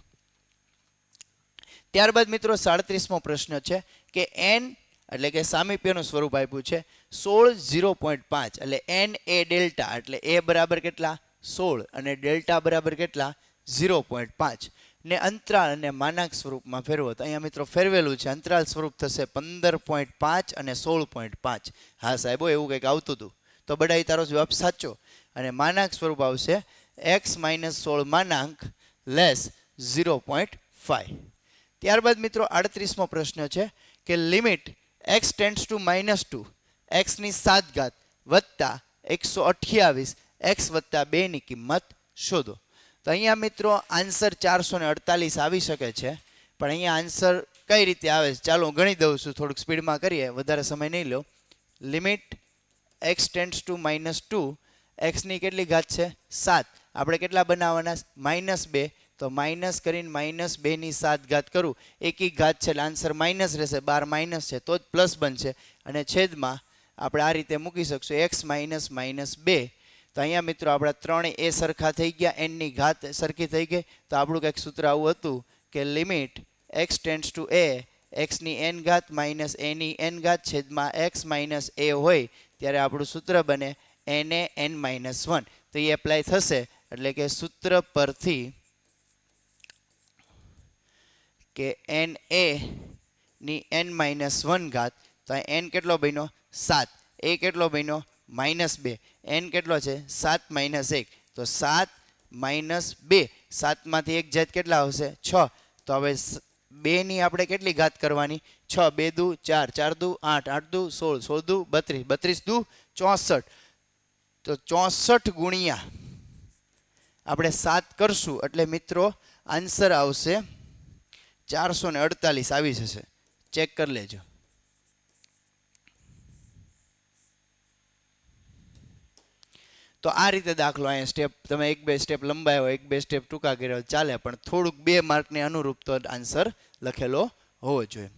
ત્યારબાદ મિત્રો 37મો પ્રશ્ન છે કે n એટલે કે સામીપ્યનું સ્વરૂપ આપ્યું છે 16 0.5 એટલે n એ ડેલ્ટા એટલે a બરાબર કેટલા 16 અને ડેલ્ટા બરાબર કેટલા 0.5 ને અંતરાળ અને માનાંક સ્વરૂપમાં ફેરવો તો અહીંયા મિત્રો ફેરવેલું છે. અંતરાળ સ્વરૂપ થશે 15.5 અને 16.5. હા સાહેબો એવું કંઈક આવતું હતું તો બધાય તારો જવાબ સાચો. અને માનાંક સ્વરૂપ આવશે x - 16 માનાંક લેસ 0.5. ત્યારબાદ મિત્રો 38મો પ્રશ્ન છે કે limit x tends to -2 x ની 7 ઘાત વત્તા 128 x વત્તા 2 ની કિંમત શોધો. તો અહીંયા મિત્રો આન્સર 448 આવી શકે છે, પણ અહીંયા આન્સર કઈ રીતે આવે છે ચાલો હું ગણી દઉં છું. થોડુંક સ્પીડમાં કરીએ, વધારે સમય નહીં લો. Limit x tends to -2 x ની કેટલી ઘાત છે 7. આપણે કેટલા બનાવવાના -2 તો માઇનસ કરીને -2 ની 7 ઘાત કરું એકી ઘાત છે એટલે આન્સર માઇનસ રહેશે. 12 માઇનસ છે તો જ પ્લસ બનશે અને છેદમાં આપણે આ રીતે મૂકી શકશું x - -2. તો અહીંયા મિત્રો આપણા 3 એ સરખા થઈ ગયા, n ની ઘાત સરખી થઈ ગઈ. તો આપણું કંઈક સૂત્ર આવું હતું કે limit x tends two a x ની n ઘાત માઇનસ a ની n ઘાત છેદમાં x માઇનસ a હોય ત્યારે આપણું સૂત્ર બને n a n -1. તો એ એપ્લાય થશે એટલે કે સૂત્ર પરથી કે n a ની n -1 ઘાત તો n કેટલો બન્યો 7, a કેટલો બન્યો -2, n કેટલો છે 7 - 1 તો 7 - 2, 7 માંથી 1 જાત કેટલા આવશે 6. તો હવે 2 ની આપણે કેટલી ઘાત કરવાની 6, 2 દુ 4, 4 દુ 8, 8 દુ 16, 16 દુ 32, 32 દુ 64. તો 64 ગુણ્યા આપણે 7 કરશું એટલે મિત્રો આન્સર આવશે 448 આવી જશે. ચેક કરી લેજો. તો આ રીતે દાખલો અહીંયા સ્ટેપ તમે 1-2 સ્ટેપ લંબાયો 1-2 સ્ટેપ ટૂંકા કર્યો ચાલે, પણ થોડુંક 2 માર્કને અનુરૂપ તો આન્સર લખેલો હોવો જોઈએ.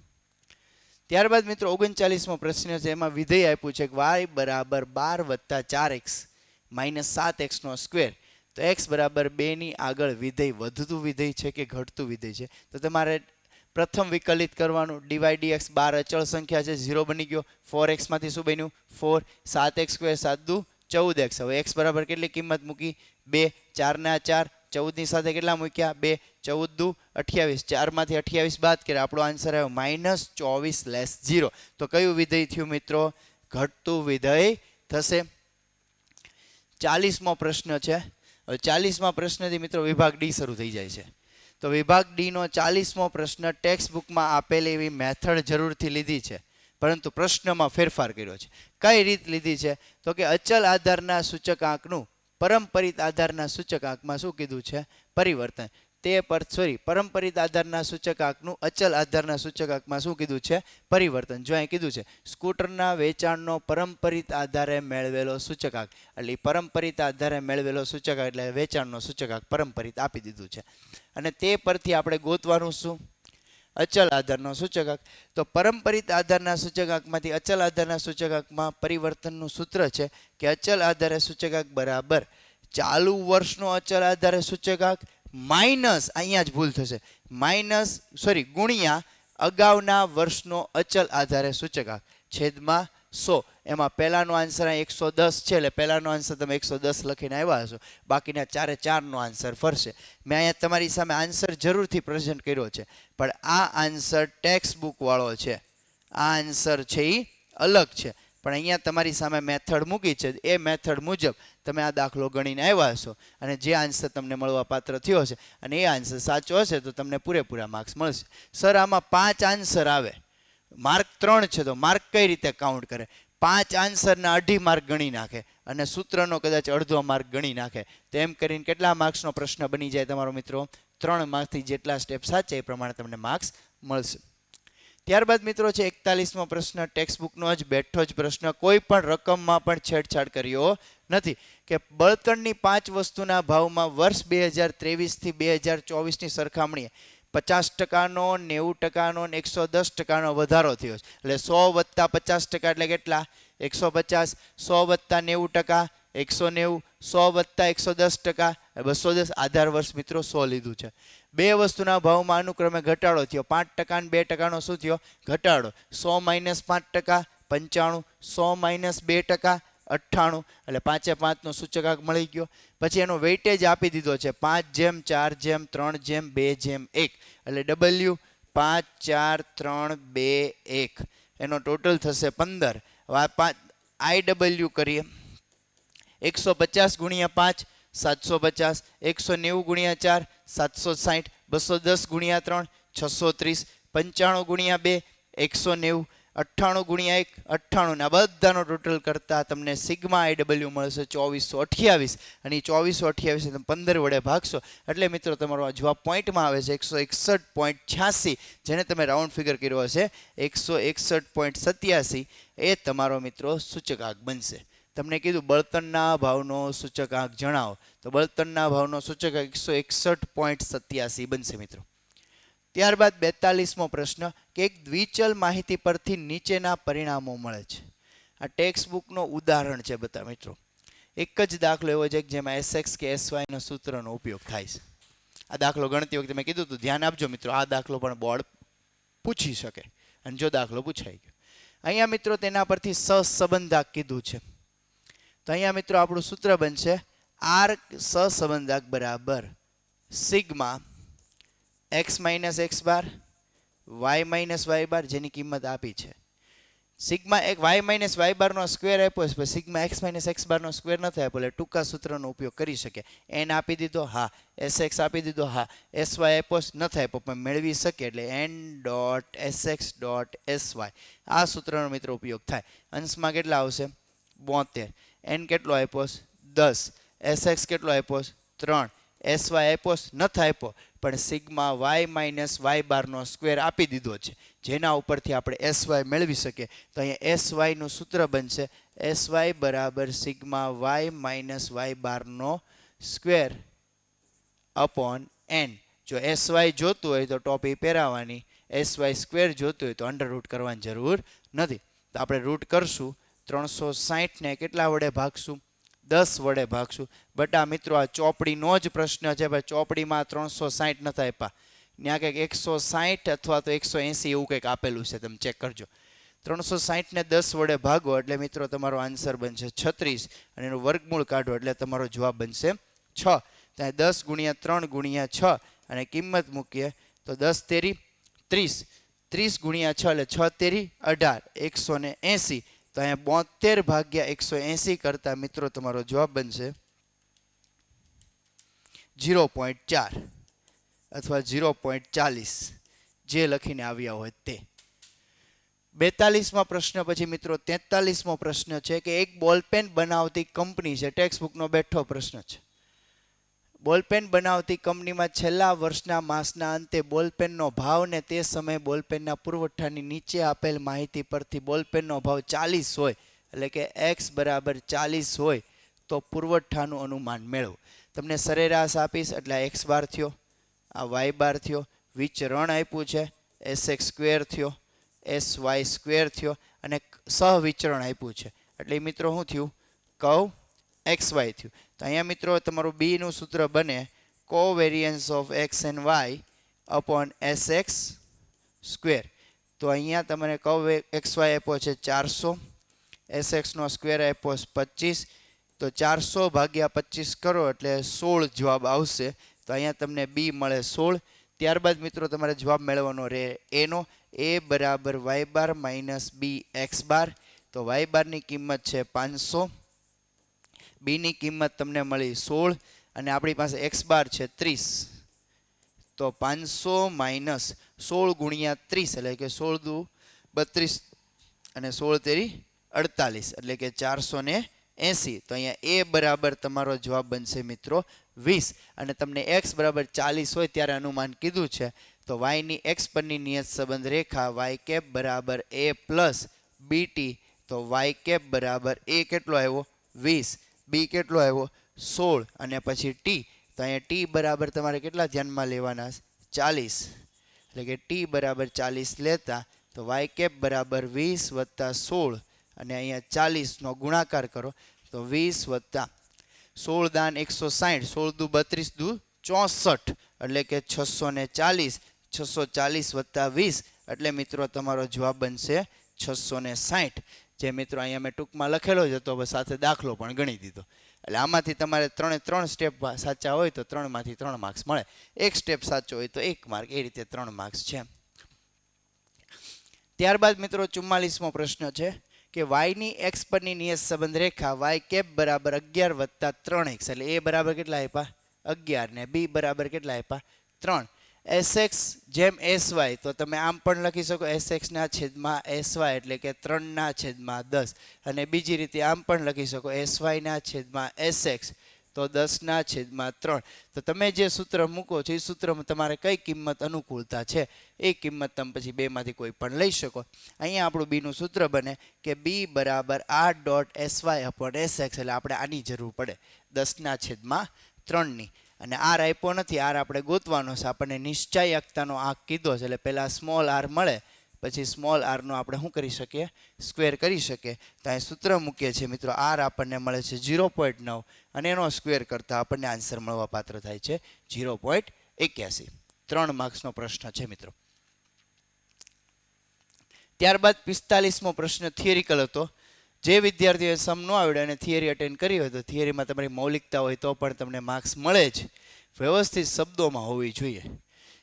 ત્યારબાદ મિત્રો 39મો પ્રશ્ન છે. એમાં વિધેય આપ્યું છે કે y બરાબર 12 + 4x - 7x નો સ્ક્વેર. તો x બરાબર 2 ની આગળ વિધેય વધતું વિધેય છે કે ઘટતું વિધેય છે. તો તમારે પ્રથમ વિકલિત કરવાનું. dy dx 12 અચળ સંખ્યા છે 0 બની ગયો. 4x માંથી શું બન્યું 4, 7x² 7 દુ 14x. હવે x બરાબર કેટલી કિંમત મૂકી 2, 4 ના 4, 14 ની સાથે કેટલા મૂક્યા 2, 14 દુ 28, 4 માંથી 28 બાદ કરે આપણો આન્સર આવ્યો -24 લેસ 0. તો કયું વિધેય થયું મિત્રો ઘટતું વિધેય થશે. 40મો પ્રશ્ન છે. હવે 40મા પ્રશ્નથી મિત્રો વિભાગ ડી શરૂ થઈ જાય છે. તો વિભાગ ડી નો 40મો પ્રશ્ન ટેક્સ્ટ બુકમાં આપેલી એવી મેથડ જરૂરથી લીધી છે, પરંતુ પ્રશ્નમાં ફેરફાર કર્યો છે. કઈ રીત લીધી છે તો કે અચલ આધારના સૂચકાંકનું પરંપરિત આધારના સૂચકાંકમાં શું કીધું છે પરિવર્તન. પરંપરિત આધારના સૂચકાંકનું અચલ આધારના સૂચકાંકમાં શું કીધું છે પરિવર્તન. જો અહીં કીધું છે સ્કૂટરના વેચાણનો પરંપરિત આધારે મેળવેલો સૂચકાંક, એટલે પરંપરિત આધારે મેળવેલો સૂચકાંક એટલે વેચાણનો સૂચકાંક પરંપરિત આપી દીધું છે. અને તે પરથી આપણે ગોતવાનું શું અચલ આધારનો સૂચકાંક. તો પરંપરિત આધારના સૂચકાંકમાંથી અચલ આધારના સૂચકાંકમાં પરિવર્તનનું સૂત્ર છે કે અચલ આધારે સૂચકાંક બરાબર ચાલુ વર્ષનો અચલ આધારે સૂચકાંક માઇનસ અહીંયા જ ભૂલ થશે ગુણ્યા અગાઉના વર્ષનો અચલ આધારે સૂચકાંક છેદમાં 100. એમાં પહેલાનો આન્સર 110 છે એટલે પહેલાનો આન્સર તમે 110 લખીને આવ્યા હશો, બાકીના 4 નો આન્સર ફરશે. મેં અહીંયા તમારી સામે આન્સર જરૂરથી પ્રેઝન્ટ કર્યો છે, પણ આ આન્સર ટેક્સ્ટ બુક વાળો છે. આ આન્સર છે એ અલગ છે, પણ અહીંયા તમારી સામે મેથડ મૂકી છે. એ મેથડ મુજબ તમે આ દાખલો ગણીને આવ્યા હશો અને જે આન્સર તમને મળવા પાત્ર થયો હશે અને એ આન્સર સાચો હશે તો તમને પૂરેપૂરા માર્ક્સ મળશે. સર આમાં 5 આન્સર આવે, માર્ક 3 છે, તો માર્ક કઈ રીતે કાઉન્ટ કરે? 5 આન્સરના 2.5 માર્ક ગણી નાખે અને સૂત્રનો કદાચ અડધો માર્ક ગણી નાખે. તો એમ કરીને કેટલા માર્ક્સનો પ્રશ્ન બની જાય તમારો મિત્રો? 3 માર્કથી જેટલા સ્ટેપ સાચે એ પ્રમાણે તમને માર્ક્સ મળશે. ત્યારબાદ મિત્રો છે 41મો પ્રશ્ન, ટેક્સ્ટ બુકનો જ બેઠો જ પ્રશ્ન, કોઈ પણ રકમમાં પણ છેડછાડ કર્યો નથી કે બળતણની 5 વસ્તુના ભાવમાં વર્ષ 2023 થી 2024ની સરખામણીએ 50%નો, 90%નો અને 110%નો વધારો થયો છે. એટલે 100 + 50% એટલે કેટલા? 150. 100 + 90% 190. 100 + 110% 210. આધાર વર્ષ મિત્રો 100 લીધું છે. બે વસ્તુના ભાવમાં અનુક્રમે ઘટાડો થયો. 5% અને 2%નો શું થયો? ઘટાડો. 100 - 5% 95. 100 - 2% 98. એટલે 5 એ 5નો સૂચકાંક મળી ગયો. પછી એનો વેઇટેજ આપી દીધો છે 5:4:3:2:1. એટલે W 5 4 3 2 1. એનો ટોટલ થશે 15. IW કરીએ 150 × 5 750. 190 × 4 760. 210 × 3 630. 95 × 2 190. 98 × 1 98. આ બધાનો ટોટલ કરતાં તમને સિગ્મા IW મળશે 2428. અને 2428 તમે 15 વડે ભાગશો એટલે મિત્રો તમારો આ જવાબ પોઈન્ટમાં આવે છે 161.86. જેને તમે રાઉન્ડ ફિગર કર્યો હશે 161.87. એ તમારો મિત્રો સૂચકાંક બનશે. તમને કીધું બળતણના ભાવનો સૂચકાંક જણાવો, તો બળતણના ભાવનો સૂચકાંક 161.87 બનશે મિત્રો. ત્યારબાદ 42મો પ્રશ્ન કે એક દ્વિચલ માહિતી પરથી નીચેના પરિણામો મળે છે. આ ટેક્સ્ટ બુકનો ઉદાહરણ છે બધા મિત્રો. એક જ દાખલો એવો છે જેમાં SX કે SYનો સૂત્રનો ઉપયોગ થાય છે. આ દાખલો ગણતી વખતે મેં કીધું તો ધ્યાન આપજો મિત્રો, આ દાખલો પણ બોર્ડ પૂછી શકે અને જો દાખલો પૂછાઈ ગયો. અહીંયા મિત્રો તેના પરથી સહસંબંધાંક કીધું છે. તો અહીંયા મિત્રો આપણું સૂત્ર બનશે R સહસંબંધાંક બરાબર સિગ્મા x - x બાર y - y બાર, જેની કિંમત આપી છે. સિગ્મા એક y - y બારનો સ્ક્વેર આપ્યો છે, સિગ્મા x - x બારનો સ્ક્વેર નથી આપ્યો, એટલે ટૂંકા સૂત્રનો ઉપયોગ કરી શકે. n આપી દીધો, હા. sx આપી દીધો, હા. sy આપ્યો નથી આપ્યો પણ મેળવી શકે, એટલે n.sx.sy. આ સૂત્રનો મિત્રો ઉપયોગ થાય. અંશમાં કેટલા આવશે? 72. n કેટલો આપ્યો? 10. sx કેટલો આપ્યો? 3. sy આપ્યો નથી આપ્યો પણ સિગ્મા y - y બારનો સ્ક્વેર આપી દીધો છે, જેના ઉપરથી આપણે sy મેળવી શકીએ. તો અહીંયા sy નું સૂત્ર બનશે sy બરાબર સિગ્મા y - y બારનો સ્ક્વેર અપોન n. જો sy જોતું હોય તો ટોપી પહેરાવાની, sy સ્ક્વેર જોતું હોય તો અંડરરૂટ કરવાની જરૂર નથી. તો આપણે રૂટ કરશું. 360 ને કેટલા વડે ભાગશું? 10 વડે ભાગશું. બટ આ મિત્રો આ ચોપડીનો જ પ્રશ્ન છે ભાઈ. ચોપડીમાં 360 નથી આપ્યા, ત્યાં કંઈક 160 અથવા તો 180 એવું કંઈક આપેલું છે, તમે ચેક કરજો. 360 ને 10 વડે ભાગો એટલે મિત્રો તમારો આન્સર બનશે 36 અને એનું વર્ગમૂળ કાઢો એટલે તમારો જવાબ બનશે 6. ત્યાં 10 × 3 × 6 અને કિંમત મૂકીએ તો 10 તેરી 30. 30 × 6 એટલે 6 તેરી 18. 180. તો અહીંયા 72/180 કરતા મિત્રો તમારો જવાબ બનશે 0.4 અથવા 0.40, જે લખીને આવ્યા હોય તે. 42મા પ્રશ્ન પછી મિત્રો 43મો પ્રશ્ન છે કે એક બોલપેન બનાવતી કંપની છે. ટેક્સ્ટ બુકનો બેઠો પ્રશ્ન છે. બોલપેન બનાવતી કંપનીમાં છેલ્લા વર્ષના માસના અંતે બોલપેનનો ભાવ ને તે સમયે બોલપેનના પુરવઠાની નીચે આપેલ માહિતી પરથી બોલપેનનો ભાવ 40 હોય, એટલે કે x બરાબર 40 હોય તો પુરવઠાનું અનુમાન મેળવો. તમને સરેરાશ આપીશ એટલે x બાર થયો, આ y બાર થયો, વિચરણ આપ્યું છે sx સ્ક્વેર થયો, sy સ્ક્વેર થયો અને સહવિચરણ આપ્યું છે એટલે મિત્રો શું થયું? કર્વ xy થયું. તો અહીંયા મિત્રો તમારું b નું સૂત્ર બને covariance of x and y upon sx square. તો અહીંયા તમને કર્વ xy આપ્યો છે 400, sx નો સ્ક્વેર આપ્યો 25. તો 400 / 25 કરો એટલે 16 જવાબ આવશે. તો અહીંયા તમને b મળે 16. ત્યારબાદ મિત્રો તમારે જવાબ મેળવવાનો રહે એનો a બરાબર y bar minus b x બાર. તો y બારની કિંમત છે 500, b ની કિંમત તમને મળી 16 અને આપણી પાસે x બાર છે 30. તો 500 માઇનસ 16 × 30 એટલે કે 16 દુ 32 અને 16 તેરી 48 એટલે કે 480. તો અહીંયા a બરાબર તમારો જવાબ બનશે મિત્રો 20 અને તમને x બરાબર 40 હોય ત્યારે અનુમાન કીધું છે. તો વાયની એક્સ પરની નિયત સંબંધ રેખા વાય કેપ બરાબર એ પ્લસ બીટી, તો વાય કેપ બરાબર એ કેટલો આવ્યો 20, બી કેટલો આવ્યો 16 અને પછી ટી, તો અહીંયા ટી બરાબર તમારે કેટલા ધ્યાનમાં લેવાના 40, એટલે કે ટી બરાબર 40 લેતા તો વાય કેપ બરાબર 20 વત્તા 16 અને અહીંયા 40નો ગુણાકાર કરો તો 20 વત્તા 16 દાન 160, 16 દુ 32 દુ 64, એટલે કે 640, 640 વત્તા 20 એટલે મિત્રો તમારો જવાબ બનશે 660. જે મિત્રો અહીંયા મેં ટૂંકમાં લખેલો જ હતો, બસ સાથે દાખલો પણ ગણી દીધો. એટલે આમાંથી તમારે 3 સ્ટેપ સાચા હોય તો 3માંથી 3 માર્ક્સ મળે, એક સ્ટેપ સાચો હોય તો 1 માર્ક, એ રીતે 3 માર્ક્સ છે. ત્યારબાદ મિત્રો 44મો પ્રશ્ન છે કે વાયની એક્સ પરની નિયત સંબંધ રેખા વાય કેપ બરાબર 11 વત્તા 3x, એટલે એ બરાબર કેટલા આપ્યા 11 ને બી બરાબર કેટલા આપ્યા 3. એસએક્સ જેમ એસવાય, તો તમે આમ પણ લખી શકો એસએક્સના છેદમાં એસવાય એટલે કે 3/10, અને બીજી રીતે આમ પણ લખી શકો એસવાયના છેદમાં એસએક્સ તો 10/3. તો તમે જે સૂત્ર મૂકો છો એ સૂત્રમાં તમારે કઈ કિંમત અનુકૂળતા છે એ કિંમત તમે પછી બેમાંથી કોઈ પણ લઈ શકો. અહીંયા આપણું બીનું સૂત્ર બને કે બી બરાબર r.sy/sx, એટલે આપણે આની જરૂર પડે 10/3ની, અને આર આપ્યો નથી, આર આપણે ગોતવાનો છે. આપણને નિશ્ચયાકતાનો આંક કીધો છે, એટલે પહેલાં સ્મોલ આર મળે પછી સ્મોલ આરનો આપણે શું કરી શકીએ સ્ક્વેર કરી શકીએ. તો અહીં સૂત્ર મૂકીએ છીએ મિત્રો, આર આપણને મળે છે 0.9 અને એનો સ્ક્વેર કરતાં આપણને આન્સર મળવા પાત્ર થાય છે 0.81. 3 માર્ક્સનો પ્રશ્ન છે મિત્રો. ત્યારબાદ 45મો પ્રશ્ન થિયરિકલ હતો. જે વિદ્યાર્થીઓએ સમ ન આવડે અને થિયરી અટેન્ડ કરી હોય તો થિયરીમાં તમારી મૌલિકતા હોય તો પણ તમને માર્ક્સ મળે જ, વ્યવસ્થિત શબ્દોમાં હોવી જોઈએ.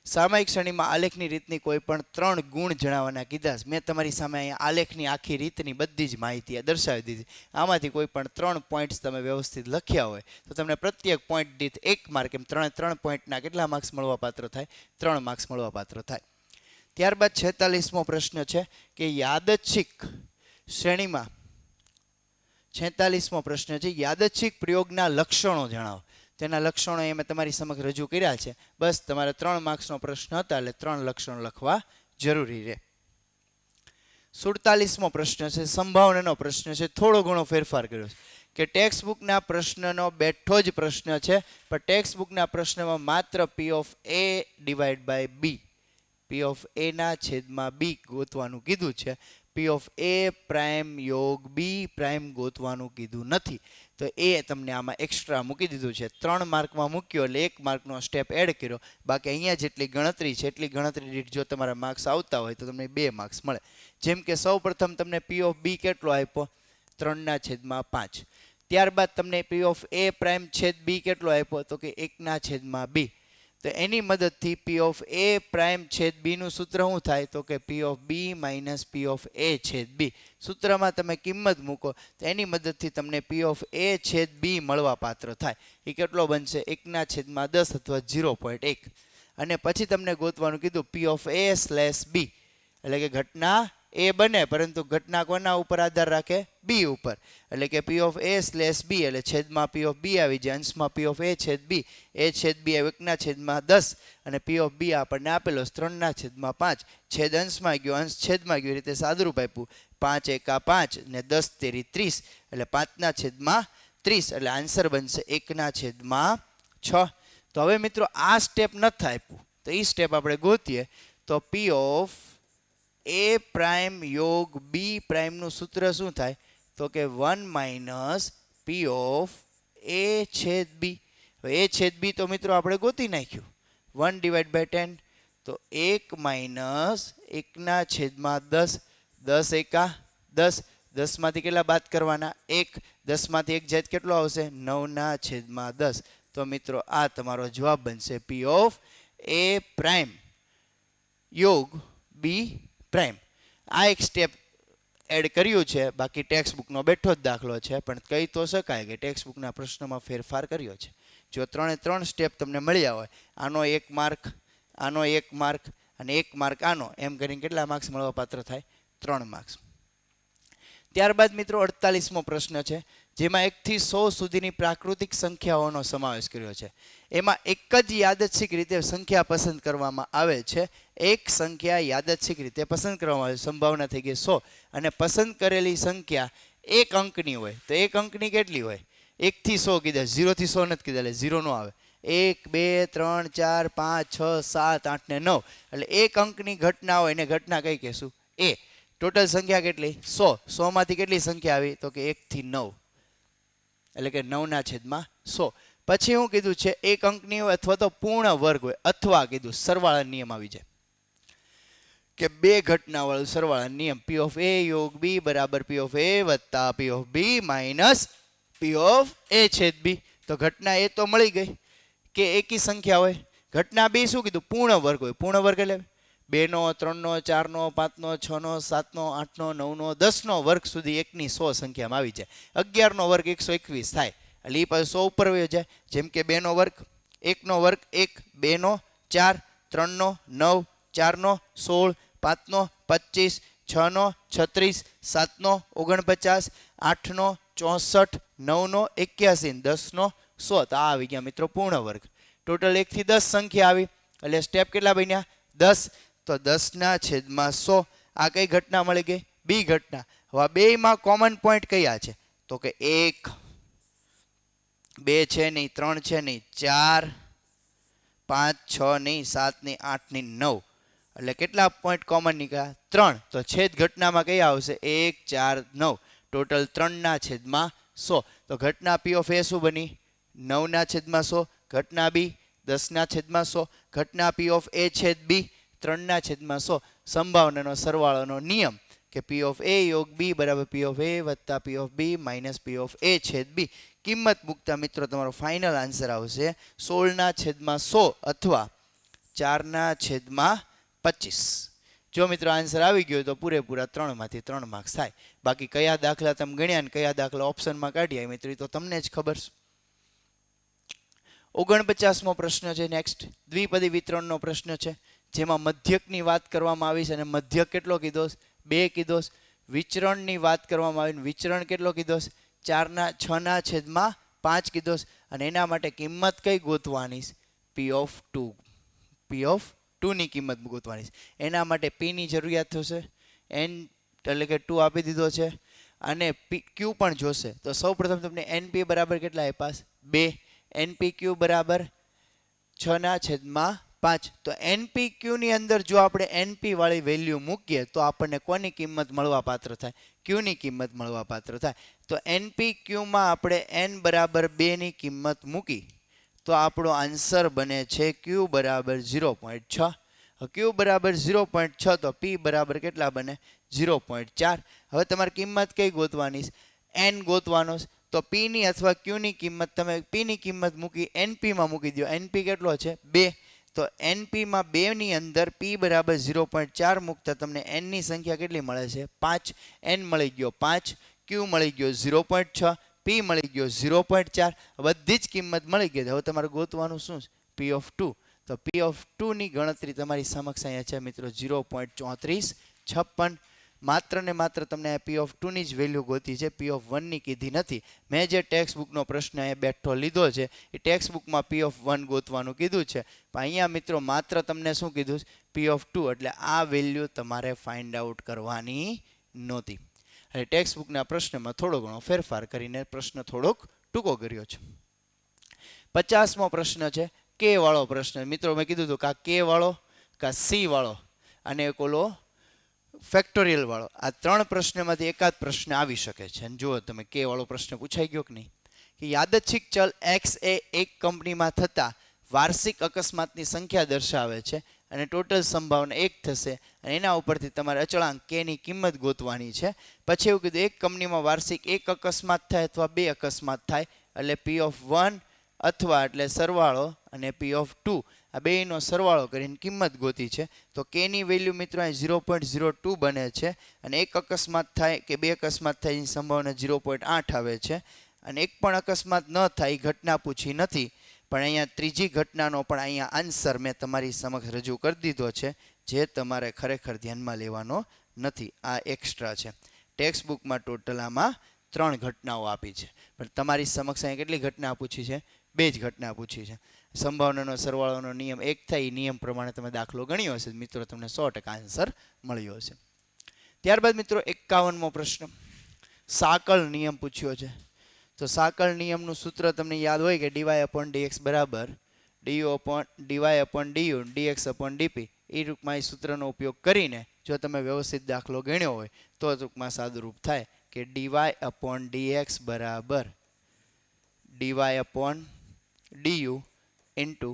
સામાયિક શ્રેણીમાં આલેખની રીતની કોઈ પણ 3 ગુણ જણાવવાના કીધા. મેં તમારી સામે અહીંયા આલેખની આખી રીતની બધી જ માહિતી દર્શાવી દીધી. આમાંથી કોઈ પણ 3 પોઈન્ટ્સ તમે વ્યવસ્થિત લખ્યા હોય તો તમને પ્રત્યેક પોઈન્ટ દીઠ 1 માર્ક, એમ 3 પોઈન્ટના કેટલા માર્ક્સ મળવા પાત્ર થાય 3 માર્ક્સ મળવા પાત્ર થાય. ત્યારબાદ 46મો પ્રશ્ન છે કે યાદચ્છિક શ્રેણીમાં 46મો પ્રશ્ન છે યાદચ્છિક પ્રયોગના લક્ષણો જણાવો. તેના લક્ષણો એ મેં તમારી સમક્ષ રજૂ કર્યા છે. બસ તમારે 3 માર્ક્સનો પ્રશ્ન હતા એટલે 3 લક્ષણો લખવા જરૂરી રહે. 47મો પ્રશ્ન છે સંભાવનાનો પ્રશ્ન છે, થોડો ઘણો ફેરફાર કર્યો છે કે ટેક્સ્ટ બુકના પ્રશ્નનો બેઠો જ પ્રશ્ન છે, પણ ટેક્સ્ટ બુકના પ્રશ્નમાં માત્ર P of A divide by B, P of એના છેદમાં બી ગોતવાનું કીધું છે. પી ઓફ એ પ્રાઇમ યોગ બી પ્રાઇમ ગોતવાનું કીધું નથી. તો એ તમને આમાં એક્સ્ટ્રા મૂકી દીધું છે. 3 માર્કમાં મૂક્યો એટલે 1 માર્કનો સ્ટેપ એડ કર્યો. બાકી અહીંયા જેટલી ગણતરી છે એટલી ગણતરી દીઠ જો તમારા માર્ક્સ આવતા હોય તો તમને 2 માર્ક્સ મળે. જેમ કે સૌ પ્રથમ તમને પી ઓફ બી કેટલો આપ્યો 3/5. ત્યારબાદ તમને પી ઓફ એ પ્રાઇમ છેદ બી કેટલો આપ્યો તો કે 1/2. તો એની મદદથી પી ઓફ એ પ્રાઇમ છેદ બીનું સૂત્ર શું થાય તો કે P of B minus P of A છેદ બી. સૂત્રમાં તમે કિંમત મૂકો તો એની મદદથી તમને પી ઓફ એ છેદ બી મળવા પાત્ર થાય. એ કેટલો બનશે 1/10 અથવા 0.1. અને પછી તમને ગોતવાનું કીધું પી ઓફ એ સ્લેશ બી, એટલે કે ઘટના એ બને પરંતુ ઘટના કોના ઉપર આધાર રાખે બી ઉપર, એટલે કે પી ઓફ એ સ્લેશ બી એટલે છેદમાં પી ઓફ બી આવી જાય, અંશમાં પી ઓફ એ છેદ બી 1/10 અને પી ઓફ બી આપણને આપેલો 3/5. છેદ અંશમાં ગયો અંશ છેદમાં ગયો, રીતે સાદુરૂપ આપ્યું 5 × 5 ને 10 તેરી 30 એટલે 5/30 એટલે આન્સર બનશે 1/6. તો હવે મિત્રો આ સ્ટેપ નથી આપ્યું તો એ સ્ટેપ આપણે ગોતીએ તો પી ઓફ એ પ્રાઇમ યોગ બી પ્રાઇમનું સૂત્ર શું થાય તો કે 1 - પી ઓફ એ છેદ બી. એ છેદ બી તો મિત્રો આપણે ગોતી નાખ્યું 1/10 તો 1 - 1/10. 10 એકા 10, 10માંથી કેટલા બાદ કરવાના 1, 10માંથી 1 જાય કેટલો આવશે 9/10. તો મિત્રો આ તમારો જવાબ બનશે પી ઓફ એ પ્રાઇમ યોગ બી પ્રાઇમ. આ એક સ્ટેપ એડ કર્યું છે, બાકી ટેક્સ્ટ બુકનો બેઠો જ દાખલો છે, પણ કહી તો શકાય કે ટેક્સ્ટ બુકના પ્રશ્નોમાં ફેરફાર કર્યો છે. જો 3 સ્ટેપ તમને મળ્યા હોય, આનો 1 માર્ક, આનો 1 માર્ક અને 1 માર્ક આનો, એમ કરીને કેટલા માર્ક્સ મળવા પાત્ર થાય 3 માર્ક્સ. ત્યારબાદ મિત્રો 48મો પ્રશ્ન છે, જેમાં 1 થી 100 સુધીની પ્રાકૃતિક સંખ્યાઓનો સમાવેશ કર્યો છે. એમાં એક જ યાદચ્છિક રીતે સંખ્યા પસંદ કરવામાં આવે છે. એક સંખ્યા યાદચ્છિક રીતે પસંદ કરવામાં આવે છે. સંભાવના થઈ ગઈ 100 અને પસંદ કરેલી સંખ્યા એક અંકની હોય તો એક અંકની કેટલી હોય? 1 થી 100 કીધા, 0 થી 100 નથી કીધા, એટલે 0 નો આવે. 1 2 3 4 5 6 7 8 ને 9 એટલે એક અંકની ઘટના હોય એને ઘટના કઈ કહેશું? એ. ટોટલ સંખ્યા કેટલી? 100. 100 માંથી કેટલી સંખ્યા આવી? તો કે 1 થી 9 એટલે કે 9/100. પછી હું કીધું છે એક અંકની હોય અથવા તો પૂર્ણ વર્ગ હોય અથવા કીધું સરવાળા નિયમ આવી જાય કે બે ઘટના વાળો સરવાળા નિયમ P of A યોગ B બરાબર P of A વત્તા P of B minus P of A છેદ B. તો ઘટના A તો મળી ગઈ કે એકી સંખ્યા હોય. ઘટના B શું કીધું? પૂર્ણ વર્ગ હોય. પૂર્ણ વર્ગ એટલે 2 નો 3 નો 4 નો 5 નો 6 નો 7 નો 8 નો 9 નો 10 નો વર્ગ સુધી એકની 100 સંખ્યામાં આવી જાય. 11 નો વર્ગ 121 થાય એટલે એ પાછું 100 ઉપર વયો જાય. જેમ કે 2 નો વર્ગ 1 નો વર્ગ 1, 2 નો 4, 3 નો 9, 4 નો 16, 5 નો 25, 6 નો 36, 7 નો 49, 8 નો 64, 9 નો 81, 10 નો 100. તો આ આવી ગયા મિત્રો પૂર્ણ વર્ગ. ટોટલ 1 થી 10 સંખ્યા આવી એટલે સ્ટેપ કેટલા બન્યા? 10. તો 10/100. આ કઈ ઘટના મળી ગઈ? બી ઘટના. હવે બેયમાં કોમન પોઈન્ટ કયા છે? તો કે 1, 2 છે નહીં, 3 છે નહીં, 4, 5, 6 નહીં, 7 નહીં, 8 નહીં, 9 એટલે કેટલા પોઈન્ટ કોમન નીકળ્યા? 3. તો છેદ ઘટનામાં કઈ આવશે? 1, 4, 9 ટોટલ 3/100. તો ઘટના P of A શું બની? 9/100. ઘટના B 10/100. ઘટના P of A છેદ B 3/100. સંભાવનાનો સરવાળાનો નિયમ કે P of A યોગ B બરાબર P of A વત્તા P of B minus P of A છેદ B. કિંમત મૂકતા મિત્રો તમારો ફાઇનલ આન્સર આવશે 16/100 અથવા 4/25. જો મિત્રો આન્સર આવી ગયો તો પૂરેપૂરા 3માંથી 3 માર્ક્સ થાય. બાકી કયા દાખલા તમે ગણ્યા ને કયા દાખલા ઓપ્શનમાં કાઢ્યા મિત્રો તો તમને જ ખબર છે. 49મો પ્રશ્ન છે. નેક્સ્ટ દ્વિપદી વિતરણનો પ્રશ્ન છે, જેમાં મધ્યકની વાત કરવામાં આવી છે અને મધ્યક કેટલો કીધો? 2 કીધો. વિચરણની વાત કરવામાં આવી, વિચરણ કેટલો કીધો? 6/5 કીધો. અને એના માટે કિંમત કઈ ગોતવાની? P of 2. P of 2 ની કિંમત ગોતવાની. એના માટે P ની જરૂરિયાત થશે. N એટલે કે 2 આપી દીધો છે અને Q પણ જોશે. તો સૌપ્રથમ તમને NP બરાબર કેટલા આપ્યા? 2. NPQ બરાબર 6/5. તો NPQ ની અંદર જો આપણે NP વાળી વેલ્યુ મૂકીએ તો આપણને કોની કિંમત મળવા પાત્ર થાય? Q ની કિંમત મળવા પાત્ર થાય. તો NPQ માં આપણે N બરાબર 2 ની કિંમત મૂકી તો આપણો આન્સર બને છે Q બરાબર 0.6. Q બરાબર 0.6 તો P બરાબર કેટલા બને? 0.4. હવે તમારે કિંમત કઈ ગોતવાની? N ગોતવાનો. તો P ની અથવા Q ની કિંમત તમે P ની કિંમત મૂકી NP માં મૂકી દો. NP કેટલો છે? 2. તો NP માં 2 ની અંદર P બરાબર 0.4 મૂકતા તમને N ની સંખ્યા કેટલી મળે છે? 5. N મળી ગયો 5, Q મળી ગયો 0.6, P મળી ગયો 0.4. બધી જ કિંમત મળી ગઈ. હવે તમારે ગોતવાનું શું? P of 2. તો P of 2 ની ગણતરી તમારી સમક્ષ અહીંયા છે મિત્રો 0.3456. માત્ર ને માત્ર તમને P of 2 ની જ વેલ્યુ ગોતી છે, P of 1 ની કીધી નથી. મેં જે ટેક્સ્ટ બુકનો પ્રશ્ન અહીંયા બેઠો લીધો છે એ ટેક્સ્ટ બુકમાં P of 1 ગોતવાનું કીધું છે, પણ અહીંયા મિત્રો માત્ર તમને શું કીધું? P of 2. એટલે આ વેલ્યુ તમારે ફાઇન્ડ આઉટ કરવાની નહોતી. અને ટેક્સ્ટ બુકના પ્રશ્નમાં થોડો ઘણો ફેરફાર કરીને પ્રશ્ન થોડોક ટૂંકો કર્યો છે. 50મો પ્રશ્ન છે K વાળો પ્રશ્ન. મિત્રો મેં કીધું હતું કે આ K વાળો કા C વાળો અને એક ઓલો ફેક્ટોરિયલ વાળો, આ 3 પ્રશ્નમાંથી એકાદ પ્રશ્ન આવી શકે છે. અને જુઓ તમે K વાળો પ્રશ્ન પૂછાઈ ગયો કે નહીં? કે યાદચ્છિક ચલ X એ એક કંપનીમાં થતા વાર્ષિક અકસ્માતની સંખ્યા દર્શાવે છે અને ટોટલ સંભાવના 1 થશે અને એના ઉપરથી તમારે અચળાંક K ની કિંમત ગોતવાની છે. પછી એવું કીધું એક કંપનીમાં વાર્ષિક 1 અકસ્માત થાય અથવા 2 અકસ્માત થાય એટલે P of 1 અથવા એટલે સરવાળો અને P of 2 આ બેયનો સરવાળો કરીને કિંમત ગોતી છે. તો K ની વેલ્યુ મિત્રો અહીં 0.02 બને છે અને 1 અકસ્માત થાય કે 2 અકસ્માત થાય એની સંભાવના 0.8 આવે છે. અને એક પણ અકસ્માત ન થાય ઘટના પૂછી નથી, પણ અહીંયા ત્રીજી ઘટનાનો પણ અહીંયા આન્સર મેં તમારી સમક્ષ રજૂ કરી દીધો છે, જે તમારે ખરેખર ધ્યાનમાં લેવાનો નથી. આ એક્સ્ટ્રા છે. ટેક્સ્ટ બુકમાં ટોટલ આમાં 3 ઘટનાઓ આપી છે, પણ તમારી સમક્ષ અહીંયા કેટલી ઘટના પૂછી છે? 2 જ ઘટના પૂછી છે. સંભાવનાનો સરવાળોનો નિયમ 1 થાય એ નિયમ પ્રમાણે તમે દાખલો ગણ્યો હશે મિત્રો, તમને 100% આન્સર મળ્યો હશે. ત્યારબાદ મિત્રો 51મો પ્રશ્ન, સાંકળ નિયમ પૂછ્યો છે. તો સાંકળ નિયમનું સૂત્ર તમને યાદ હોય કે dy/dx બરાબર dy/du dx/dp. એ રૂપમાં એ સૂત્રનો ઉપયોગ કરીને જો તમે વ્યવસ્થિત દાખલો ગણ્યો હોય તો ટૂંકમાં સાદુરૂપ થાય કે dy/dx બરાબર dy/du ઇન્ટુ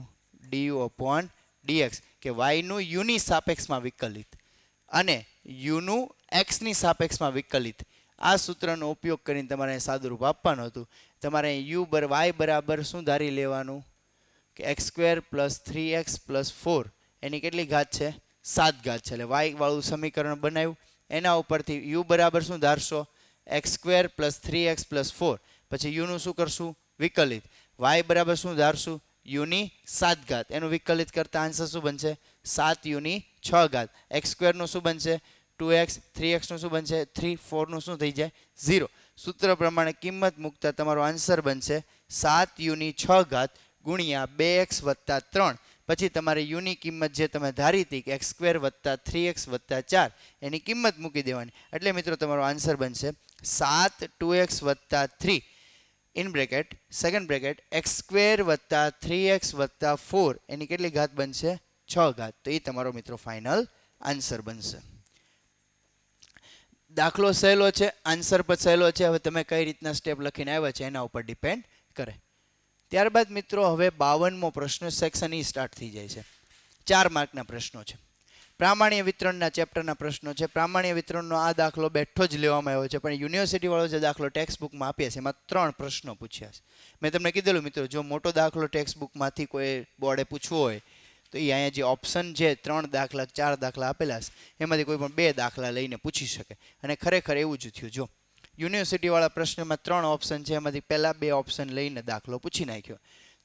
du/dx, કે yનું યુની સાપેક્ષમાં વિકલિત અને યુનું એક્સની સાપેક્ષમાં વિકલિત. આ સૂત્રનો ઉપયોગ કરીને તમારે સાદુરૂપ આપવાનું હતું. તમારે y બરાબર શું ધારી લેવાનું કે x² + 3x + 4 એની કેટલી ઘાત છે? 7 ઘાત છે. એટલે y વાળું સમીકરણ બનાવ્યું. એના ઉપરથી u બરાબર શું ધારશો? x² + 3x + 4. પછી યુનું શું કરશું? વિકલિત. y બરાબર શું ધારશું? યુની 7 ઘાત. એનું વિકલિત કરતા આન્સર શું બનશે? 7u ની 6 ઘાત. x² નું શું બનશે? 2x. 3x નું શું બનશે? 3. 4 નું શું થઈ જાય? 0. સૂત્ર પ્રમાણે કિંમત મૂકતા તમારો આન્સર બનશે 7u ની 6 ઘાત ગુણ્યા 2x + 3. પછી તમારે યુની કિંમત જે તમે ધારી હતી કે x² + 3x + 4 એની કિંમત મૂકી દેવાની. એટલે મિત્રો તમારો આન્સર બનશે 7 2x + 3 in bracket second bracket x² + 3x + 4 એની કેટલી ઘાત બનશે? 6 ઘાત. તો એ તમારો મિત્રો ફાઇનલ આન્સર બનશે. દાખલો સહેલો છે, આન્સર પણ સહેલો છે. હવે તમે કઈ રીતના સ્ટેપ લખીને આવ્યા છે એના ઉપર ડિપેન્ડ કરે. ત્યારબાદ મિત્રો હવે 52મો પ્રશ્ન સેક્શન ઈ સ્ટાર્ટ થઈ જાય છે. 4 માર્કના પ્રશ્નો છે. પ્રામાણ્ય વિતરણના ચેપ્ટરના પ્રશ્નો છે. પ્રામાણ્ય વિતરણનો આ દાખલો બેઠો જ લેવામાં આવ્યો છે, પણ યુનિવર્સિટી વાળો જે દાખલો ટેક્સ્ટ બુકમાં આપીએ છે એમાં 3 પ્રશ્નો પૂછ્યા છે. મેં તમને કીધેલું મિત્રો, જો મોટો દાખલો ટેક્સ્ટ બુકમાંથી કોઈ બોર્ડે પૂછવો હોય તો એ અહીંયા જે ઓપ્શન છે 3 દાખલા 4 દાખલા આપેલા છે એમાંથી કોઈ પણ 2 દાખલા લઈને પૂછી શકે. અને ખરેખર એવું જ થયું. જો યુનિવર્સિટીવાળા પ્રશ્નમાં 3 ઓપ્શન છે, એમાંથી પહેલા 2 ઓપ્શન લઈને દાખલો પૂછી નાખ્યો.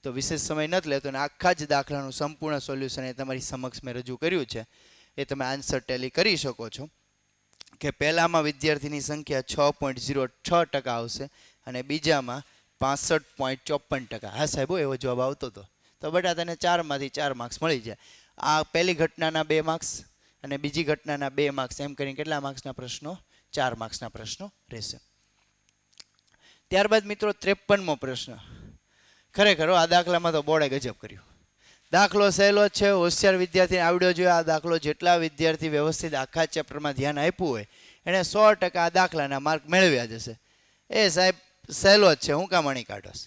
તો વિશેષ સમય નથી લેતો અને આખા જ દાખલાનું સંપૂર્ણ સોલ્યુશન એ તમારી સમક્ષ મેં રજૂ કર્યું છે. એ તમે આન્સર ટેલી કરી શકો છો કે પહેલામાં વિદ્યાર્થીની સંખ્યા 6.06% આવશે અને બીજામાં 65.54%. હા સાહેબ, એવો જવાબ આવતો હતો. તો બેટા તને 4માંથી 4 માર્ક્સ મળી જાય. આ પહેલી ઘટનાના 2 માર્ક્સ અને બીજી ઘટનાના 2 માર્ક્સ, એમ કરીને કેટલા માર્ક્સના પ્રશ્નો? 4 માર્ક્સના પ્રશ્નો રહેશે. ત્યારબાદ મિત્રો 53મો પ્રશ્ન. ખરેખર આ દાખલામાં તો બોર્ડે ગજબ કર્યું. દાખલો સહેલો છે, હોશિયાર વિદ્યાર્થીને આવડ્યો જોઈએ. આ દાખલો જેટલા વિદ્યાર્થી વ્યવસ્થિત આખા ચેપ્ટરમાં ધ્યાન આપ્યું હોય એને 100% આ દાખલાના માર્ક મેળવ્યા જશે. એ સાહેબ સહેલો જ છે, હું કામ અણી કાઢોશ?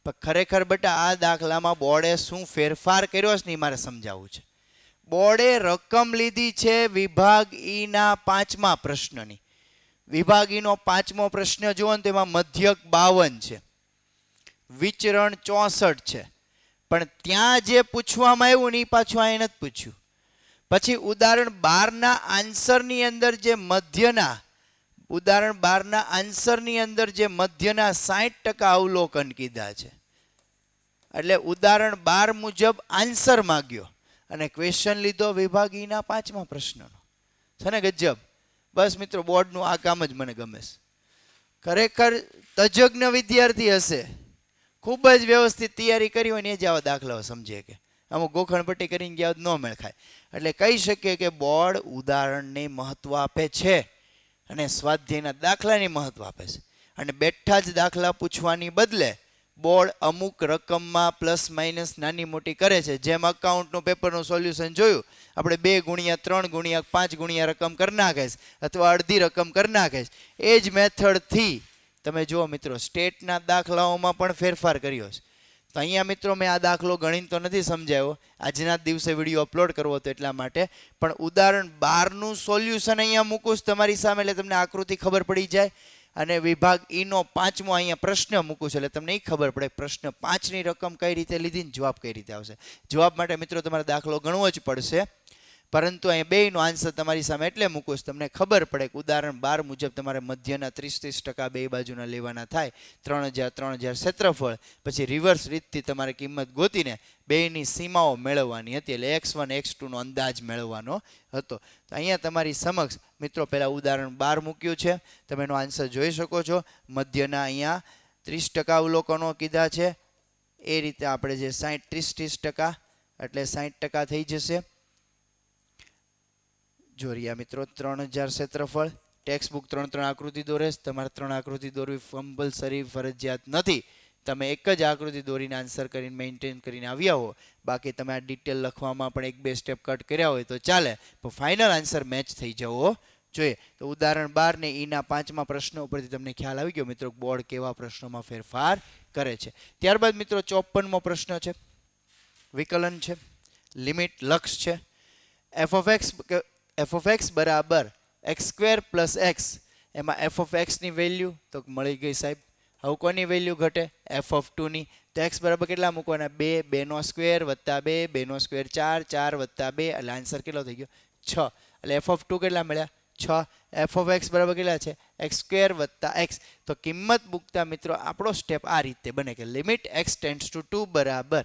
પણ ખરેખર બેટા આ દાખલામાં બોર્ડે શું ફેરફાર કર્યો છે ને એ મારે સમજાવવું છે. બોર્ડે રકમ લીધી છે વિભાગ ઈના 5મા પ્રશ્નની. વિભાગ ઈનો 5મો પ્રશ્ન જુઓ ને તેમાં મધ્યક 52 છે, વિચરણ 64 છે, પણ ત્યાં જે પૂછવામાં આવ્યું ને એ પાછું અહીં નથી પૂછ્યું. પછી ઉદાહરણ 12ના આન્સરની અંદર જે મધ્યના મધ્યના 60% અવલોકન કીધા છે. એટલે ઉદાહરણ 12 મુજબ આન્સર માગ્યો અને ક્વેશ્ચન લીધો વિભાગ ઈના 5મા પ્રશ્નનો. છે ને ગજબ? બસ મિત્રો બોર્ડનું આ કામ જ મને ગમે છે. ખરેખર તજજ્ઞ વિદ્યાર્થી હશે, ખૂબ જ વ્યવસ્થિત તૈયારી કરી હોય ને એ જ આવા દાખલાઓ સમજે કે અમુક ગોખણપટ્ટી કરીને ગયા ન મેળ ખાય. એટલે કહી શકીએ કે બોર્ડ ઉદાહરણને મહત્વ આપે છે અને સ્વાધ્યાયના દાખલાને મહત્વ આપે છે. અને બેઠા જ દાખલા પૂછવાની બદલે બોર્ડ અમુક રકમમાં પ્લસ માઇનસ નાની મોટી કરે છે. જેમ અકાઉન્ટનું પેપરનું સોલ્યુશન જોયું, આપણે 2 ગુણ્યા 3 ગુણ્યા 5 ગુણ્યા રકમ કરી નાખે છે અથવા અડધી રકમ કરી નાખે છે. એ જ મેથડથી તમે જુઓ મિત્રો સ્ટેટના દાખલાઓમાં પણ ફેરફાર કર્યો છે. તો અહીંયા મિત્રો મેં આ દાખલો ગણીને તો નથી સમજાવ્યો, આજના જ દિવસે વિડીયો અપલોડ કરવો હતો એટલા માટે. પણ ઉદાહરણ 12નું સોલ્યુશન અહીંયા મૂકું છું તમારી સામે એટલે તમને આકૃતિ ખબર પડી જાય. અને વિભાગ ઈનો 5મો અહીંયા પ્રશ્ન મૂકું છું એટલે તમને એ ખબર પડે પ્રશ્ન 5ની રકમ કઈ રીતે લીધી ને જવાબ કઈ રીતે આવશે. જવાબ માટે મિત્રો તમારે દાખલો ગણવો જ પડશે. પરંતુ અહીં બેયનો આન્સર તમારી સામે એટલે મૂકું છું તમને ખબર પડે કે ઉદાહરણ 12 મુજબ તમારે મધ્યના 30% બે બાજુના લેવાના થાય 3000 ક્ષેત્રફળ પછી રિવર્સ રીતથી તમારે કિંમત ગોતીને બેયની સીમાઓ મેળવવાની હતી એટલે x1 x2 નો અંદાજ મેળવવાનો હતો. તો અહીંયા તમારી સમક્ષ મિત્રો પહેલાં ઉદાહરણ 12 મૂક્યું છે, તમે એનો આન્સર જોઈ શકો છો. મધ્યના અહીંયા 30% અવલોકનો કીધા છે, એ રીતે આપણે જે 60 30% એટલે 60% થઈ જશે. જોરિયા મિત્રો 3000 ક્ષેત્રફળ, ટેક્સ્ટ બુક 3 આકૃતિ દોરે, તમારે 3 આકૃતિ દોરવી કમ્પલસરી ફરજિયાત નથી. તમે એક જ આકૃતિ દોરીને આન્સર કરીને મેન્ટેન કરીને આવ્યા હો, બાકી તમે આ ડિટેલ લખવામાં પણ 1-2 સ્ટેપ કટ કર્યા હોય તો ચાલે, પણ ફાઇનલ આન્સર મેચ થઈ જવો જોઈએ. તો ઉદાહરણ 12 ને ઈના 5મા પ્રશ્ન ઉપરથી તમને ખ્યાલ આવી ગયો મિત્રો બોર્ડ કેવા પ્રશ્નોમાં ફેરફાર કરે છે. ત્યારબાદ મિત્રો 54મો પ્રશ્ન છે, વિકલન છે, લિમિટ લક્ષ છે. f of x બરાબર x² પ્લસ x, એમાં f of x ની વેલ્યુ તો મળી ગઈ સાહેબ. હવે કોની વેલ્યુ ઘટે? f of 2 ની. તો x બરાબર કેટલા મૂકવાના? 2, 2નો સ્ક્વેર વત્તા 2, 2નો સ્ક્વેર 4, 4 વત્તા 2 એટલે આન્સર કેટલો થઈ ગયો? 6. એટલે f of 2 કેટલા મળ્યા? 6. f of x બરાબર કેટલા છે? x² વત્તા x. તો કિંમત મૂકતા મિત્રો આપણો સ્ટેપ આ રીતે બને કે લિમિટ x ટેન્ડ્સ ટુ 2 બરાબર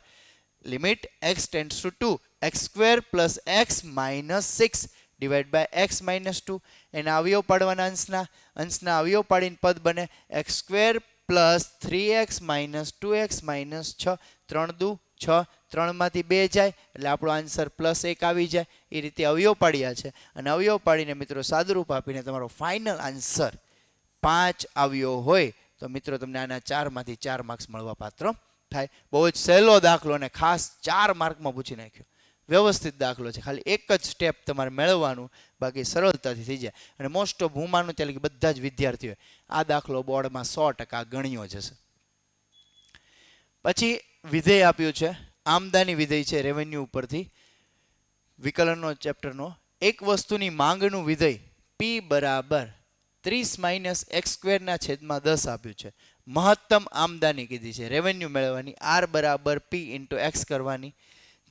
limit x tends to 2 x² plus x minus 6 divide by x minus 2. એના અવયવ પાડવાના અંશના અવયવ પાડીને પદ બને x² plus 3x minus 2x minus 6. 3 દુ 6, 3માંથી 2 જાય એટલે આપણો આન્સર +1 આવી જાય. એ રીતે અવયવ પાડ્યા છે અને અવયવ પાડીને મિત્રો સાદુરૂપ આપીને તમારો ફાઇનલ આન્સર 5 આવ્યો હોય તો મિત્રો તમને આના 4માંથી 4 માર્ક્સ મળવા પાત્ર થાય. બહુ જ સહેલો દાખલો અને ખાસ 4 માર્કમાં પૂછી નાખ્યો. વ્યવસ્થિત દાખલો છે, ખાલી એક જ સ્ટેપ તમારે મેળવવાનું, બાકી સરળતાથી થઈ જાય. અને મોસ્ટ ઓફ હું માનું ત્યારે કે બધા જ વિદ્યાર્થીઓ આ દાખલો બોર્ડમાં 100% ગણ્યો જશે. પછી વિધેય આપ્યું છે, આમદાની વિધેય છે રેવન્યુ ઉપરથી, વિકલનનો ચેપ્ટરનો. એક વસ્તુની માંગનું વિધેય p બરાબર 30 - x² ના છેદમાં 10 આપ્યું છે. મહત્તમ આમદાની કીધી છે, રેવન્યુ મેળવવાની, r બરાબર p ઇન્ટુ x કરવાની.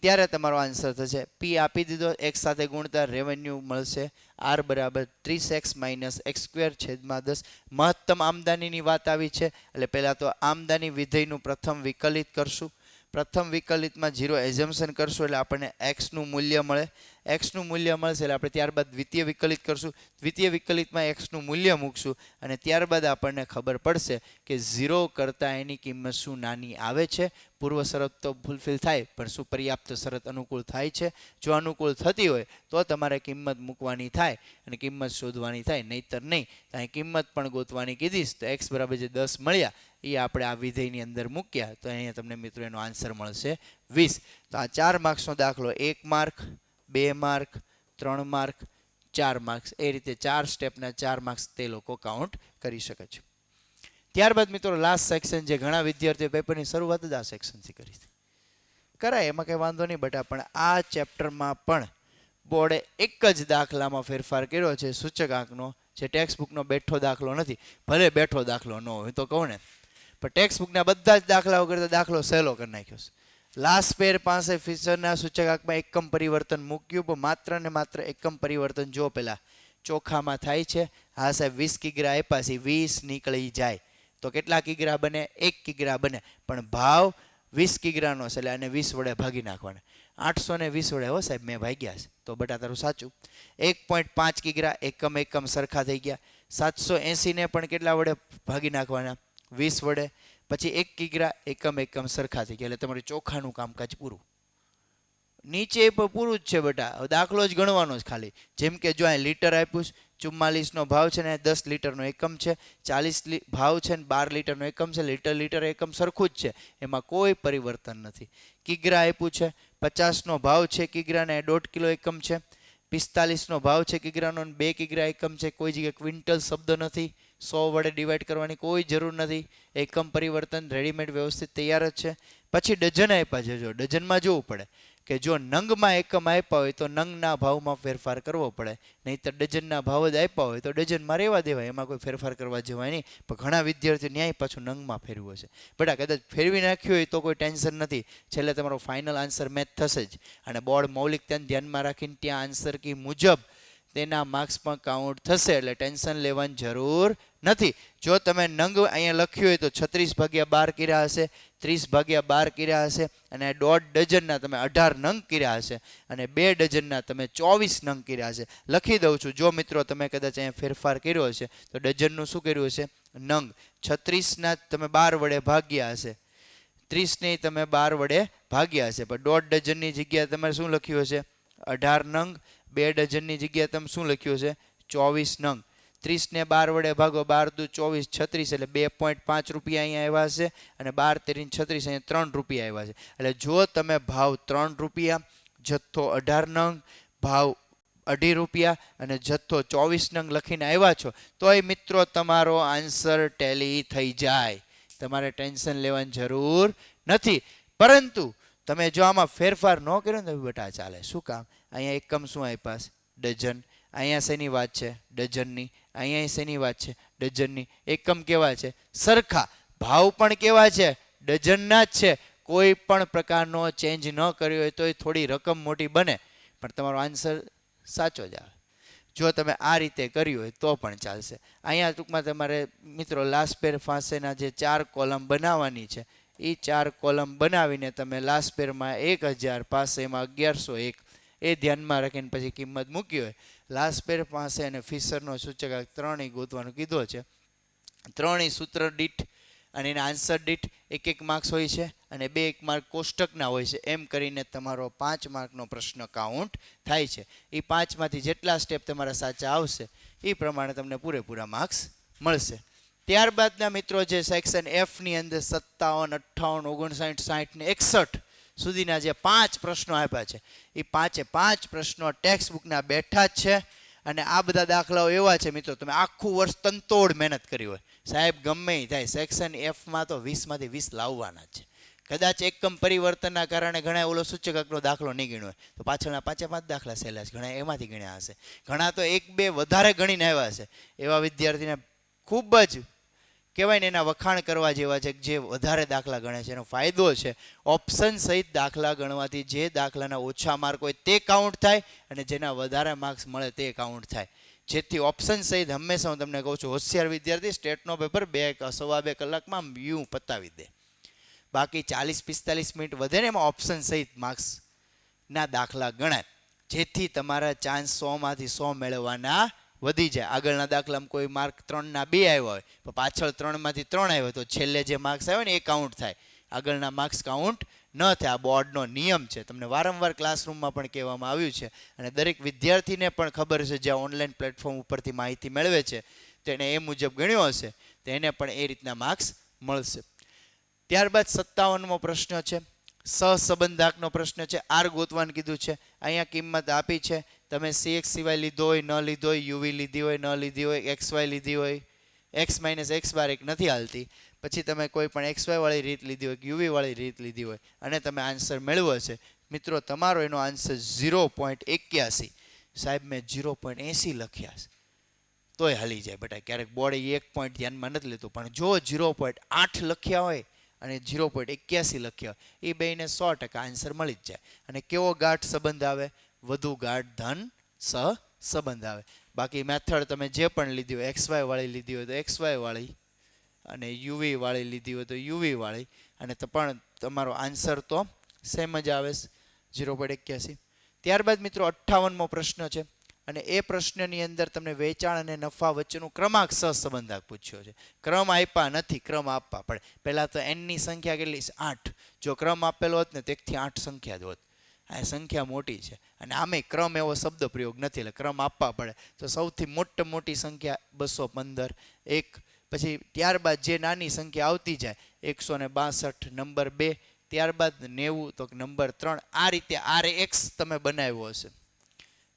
ત્યારે તમારો આન્સર થશે p આપી દીધો, x સાથે ગુણતા રેવન્યુ મળશે r બરાબર 30x - x² છેદમાં 10. મહત્તમ આમદાનીની વાત આવી છે એટલે પહેલાં તો આમદાની વિધેયનું પ્રથમ વિકલિત કરશું. પ્રથમ વિકલિતમાં 0 એઝમ્પશન કરશું એટલે આપણને x નું મૂલ્ય મળે. x નું મૂલ્ય મળશે એટલે આપણે ત્યારબાદ દ્વિતીય વિકલિત કરશું. દ્વિતીય વિકલિતમાં x નું મૂલ્ય મૂકશું અને ત્યારબાદ આપણને ખબર પડશે કે 0 કરતાં એની કિંમત શું નાની આવે છે. પૂર્વ શરત તો ફૂલફિલ થાય પણ શું પર્યાપ્ત શરત અનુકૂળ થાય છે? જો અનુકૂળ થતી હોય તો તમારે કિંમત મૂકવાની થાય અને કિંમત શોધવાની થાય, નહીતર નહીં. અહીં કિંમત પણ ગોતવાની કીધીશ તો x બરાબર જે 10 મળ્યા એ આપણે આ વિધેયની અંદર મૂક્યા તો અહીંયા તમને મિત્રો એનો આન્સર મળશે 20. તો આ 4 માર્ક્સનો દાખલો 1 માર્ક, 2 માર્ક, 3 માર્ક, 4 માર્ક્સ, એ રીતે 4 સ્ટેપના 4 માર્ક્સ તે લોકો કાઉન્ટ કરી શકે છે. ત્યારબાદ મિત્રો લાસ્ટ સેક્શન જે ઘણા વિદ્યાર્થીઓ પેપરની શરૂઆત જ આ સેક્શનથી કરી હતી. કરાય એમાં કંઈ વાંધો નહીં બેટા, પણ આ ચેપ્ટરમાં પણ બોર્ડે એક જ દાખલામાં ફેરફાર કર્યો છે સૂચકાંકનો, જે ટેક્સ્ટ બુકનો બેઠો દાખલો નથી. ભલે બેઠો દાખલો ન હોય તો કહું ને, પણ ટેક્સ્ટ બુકના બધા જ દાખલાઓ કરતા દાખલો સહેલો કરી નાખ્યો છે. લાસ્ટ પેર પાસે ફીચરના સૂચકાંકમાં એકમ પરિવર્તન મૂક્યું, પણ માત્ર ને માત્ર એકમ પરિવર્તન જો પેલા ચોખામાં થાય છે. હા સાહેબ 20 કિગ્રા આપ્યા છે, 20 નીકળી જાય તો કેટલા કિગ્રા બને? 1 કિગ્રા બને. પણ ભાવ 20 કિગ્રાનો છે એટલે આને 20 વડે ભાગી નાખવાના. 820 વડે હો સાહેબ મેં ભાગ્યા છે તો બેટા તારું સાચું. 1.5 કિગ્રા એકમ સરખા થઈ ગયા. 780 ને પણ કેટલા વડે ભાગી નાખવાના? 20 વડે. પછી 1 કિગ્રા એકમ સરખા થઈ ગયા એટલે તમારું ચોખાનું કામકાજ પૂરું. નીચે પણ પૂરું જ છે બેટા, દાખલો જ ગણવાનો જ ખાલી. જેમ કે જો અહીં લીટર આપ્યું છે, 44નો ભાવ છે ને 10 લીટરનો એકમ છે, 40 ભાવ છે ને 12 લીટરનો એકમ છે. લીટર એકમ સરખું જ છે, એમાં કોઈ પરિવર્તન નથી. કિગ્રા આપ્યું છે, 50નો ભાવ છે કિગ્રાને 1.5 કિલો એકમ છે. 45નો ભાવ છે કિગ્રાનો 2 કિગ્રા એકમ છે. કોઈ જગ્યાએ ક્વિન્ટલ શબ્દ નથી. 100 વડે ડિવાઈડ કરવાની કોઈ જરૂર નથી. એકમ પરિવર્તન રેડીમેડ વ્યવસ્થિત તૈયાર જ છે. પછી ડઝન આપ્યા છે, જો ડઝનમાં જોવું પડે. કે જો નંગમાં એકમ આપ્યા હોય તો નંગના ભાવમાં ફેરફાર કરવો પડે, નહીં તો ડઝનના ભાવ જ આપ્યા હોય તો ડઝનમાં રહેવા દેવાય, એમાં કોઈ ફેરફાર કરવા જવાય નહીં. પણ ઘણા વિદ્યાર્થીઓ ન્યાય પાછું નંગમાં ફેરવું હશે. બેટા કદાચ ફેરવી નાખ્યું હોય તો કોઈ ટેન્શન નથી, છેલ્લે તમારો ફાઇનલ આન્સર મેચ થશે જ. અને બોર્ડ મૌલિકતાને ધ્યાનમાં રાખીને ત્યાં આન્સર કી મુજબ તેના માર્ક્સ પણ કાઉન્ટ થશે, એટલે ટેન્શન લેવાની જરૂર નથી. જો તમે નંગ અહીંયા લખ્યું હોય તો 36/12 કર્યા હશે, 30/12 કર્યા હશે, અને 1.5 ડઝનના તમે 18 નંગ કર્યા હશે, અને 2 ડઝનના તમે 24 નંગ કર્યા હશે. લખી દઉં છું, જો મિત્રો તમે કદાચ અહીંયા ફેરફાર કર્યો હશે તો ડઝનનું શું કર્યું હશે? નંગ. 36ના તમે 12 વડે ભાગ્યા હશે, 30ને તમે 12 વડે ભાગ્યા હશે, પણ 1.5 ડઝનની જગ્યાએ તમારે શું લખ્યું હશે? 18 નંગ. 2 ડઝનની જગ્યાએ તમે શું લખ્યું હશે? 24 નંગ. 30ને 12 વડે ભાગો, 12 × 2 = 36, એટલે 2.5 રૂપિયા અહીંયા આવ્યા હશે, અને 12 × 36 અહીંયા 3 રૂપિયા આવ્યા છે. એટલે જો તમે ભાવ 3 રૂપિયા, જથ્થો 18 નંગ, ભાવ 2.5 રૂપિયા અને જથ્થો 24 નંગ લખીને આવ્યા છો, તોય મિત્રો તમારો આન્સર ટેલી થઈ જાય, તમારે ટેન્શન લેવાની જરૂર નથી. પરંતુ તમે જો આમાં ફેરફાર ન કર્યો ને તો બેટા ચાલે. શું કામ? અહીંયા એકમ શું આપ્યા છે? ડઝન. અહીંયા શેની વાત છે? ડઝનની. અહીંયા શેની વાત છે? ડઝનની. એકમ કેવા છે? સરખા. ભાવ પણ કેવા છે? ડઝનના જ છે. કોઈ પણ પ્રકારનો ચેન્જ ન કર્યો હોય તો થોડી રકમ મોટી બને, પણ તમારો આન્સર સાચો જ આવે. જો તમે આ રીતે કર્યું હોય તો પણ ચાલશે. અહીંયા ટૂંકમાં તમારે મિત્રો લાસ્ટ પેર પાસેના જે 4 કોલમ બનાવવાની છે, એ 4 કોલમ બનાવીને તમે લાસ્ટ પેરમાં 1000 પાસે એમાં 1101 એ ધ્યાનમાં રાખીને પછી કિંમત મૂકી હોય. લાસ્ટ પેર પાસે અને ફિશરનો સૂચકાંક 3 ગોતવાનું કીધો છે. 3 સૂત્ર દીઠ અને એના આન્સર દીઠ 1 માર્ક્સ હોય છે, અને 2 માર્ક કોષ્ટકના હોય છે. એમ કરીને તમારો 5 માર્કનો પ્રશ્ન કાઉન્ટ થાય છે. એ 5માંથી જેટલા સ્ટેપ તમારા સાચા આવશે એ પ્રમાણે તમને પૂરેપૂરા માર્ક્સ મળશે. ત્યારબાદના મિત્રો જે સેક્શન એફની અંદર 57, 58, 59, 60 ને 61 સુધીના જે 5 પ્રશ્નો આપ્યા છે, એ 5 પ્રશ્નો ટેક્સ્ટ બુકના બેઠા જ છે. અને આ બધા દાખલાઓ એવા છે મિત્રો, તમે આખું વર્ષ તનતોડ મહેનત કરી હોય, સાહેબ ગમે એ થાય, સેક્શન એફમાં તો 20માંથી 20 લાવવાના છે. કદાચ એકમ પરિવર્તનના કારણે ઘણા ઓલો સૂચકાંકનો દાખલો નહીં ગણ્યો હોય તો પાછળના 5 દાખલા સહેલા છે, ઘણા એમાંથી ગણ્યા હશે, ઘણા તો 1-2 વધારે ગણીને આવ્યા છે. એવા વિદ્યાર્થીને ખૂબ જ કહેવાય ને એના વખાણ કરવા જેવા છે જે વધારે દાખલા ગણે છે. એનો ફાયદો છે ઓપ્શન સહિત દાખલા ગણવાથી જે દાખલાના ઓછા માર્ક હોય તે કાઉન્ટ થાય, અને જેના વધારે માર્ક્સ મળે તે કાઉન્ટ થાય. જેથી ઓપ્શન સહિત હંમેશા હું તમને કહું છું, હોશિયાર વિદ્યાર્થી સ્ટેટનો પેપર 2-2.5 કલાકમાં વ્યૂ પતાવી દે. બાકી 40-45 મિનિટ વધે ને એમાં ઓપ્શન સહિત માર્ક્સના દાખલા ગણાય, જેથી તમારા ચાન્સ 100માંથી 100 મેળવવાના વધી જાય. આગળના દાખલામાં કોઈ માર્ક 3ના 2 આવ્યા હોય, પણ પાછળ 3માંથી 3 આવ્યો તો છેલ્લે જે માર્ક્સ આવે ને એ કાઉન્ટ થાય, આગળના માર્ક્સ કાઉન્ટ ન થાય. આ બોર્ડનો નિયમ છે, તમને વારંવાર ક્લાસરૂમમાં પણ કહેવામાં આવ્યું છે, અને દરેક વિદ્યાર્થીને પણ ખબર છે જે ઓનલાઈન પ્લેટફોર્મ ઉપરથી માહિતી મેળવે છે તો એને એ મુજબ ગણ્યો હશે તો એને પણ એ રીતના માર્ક્સ મળશે. ત્યારબાદ 57મો પ્રશ્ન છે, સહસંબંધાંકનો પ્રશ્ન છે. આર ગોતવાનું કીધું છે. અહીંયા કિંમત આપી છે, તમે CX સિવાય લીધો હોય, ન લીધો હોય, યુવી લીધી હોય, ન લીધી હોય, XY લીધી હોય, x - x બાર એક નથી હાલતી, પછી તમે કોઈ પણ XY વાળી રીત લીધી હોય, યુવી વાળી રીત લીધી હોય, અને તમે આન્સર મેળવ્યો છે મિત્રો, તમારો એનો આન્સર 0.81. સાહેબ મેં 0.80 લખ્યા છે તોય હાલી જાય બેટા. ક્યારેક બોર્ડે 1 પોઈન્ટ ધ્યાનમાં નથી લેતું, પણ જો 0.8 લખ્યા હોય અને 0.81 લખ્યા હોય, એ બેને 100% આન્સર મળી જ જાય. અને કેવો ગાઢ સંબંધ આવે? વધુ ગાઢ ધન સંબંધ આવે. બાકી મેથડ તમે જે પણ લીધી હોય, XY વાળી લીધી હોય તો XY વાળી, અને યુવી વાળી લીધી હોય તો યુવી વાળી, અને પણ તમારો આન્સર તો સેમ જ આવે 0.81. ત્યારબાદ મિત્રો 58મો પ્રશ્ન છે, અને એ પ્રશ્નની અંદર તમને વેચાણ અને નફા વચ્ચેનું ક્રમાંક સહસંબંધાંક પૂછ્યો છે. ક્રમ આપ્યા નથી, ક્રમ આપવા પડે. પહેલાં તો એનની સંખ્યા કેટલી છે? 8. જો ક્રમ આપેલો હોત ને તો 1 થી 8 સંખ્યા જ હોત. આ સંખ્યા મોટી છે, અને આમે ક્રમ એવો શબ્દ પ્રયોગ નથી, એટલે ક્રમ આપવા પડે. તો સૌથી મોટી સંખ્યા 215, 1. પછી ત્યારબાદ જે નાની સંખ્યા આવતી જાય 162, નંબર 2. ત્યારબાદ 90 તો નંબર 3. આ રીતે RX તમે બનાવ્યો હશે,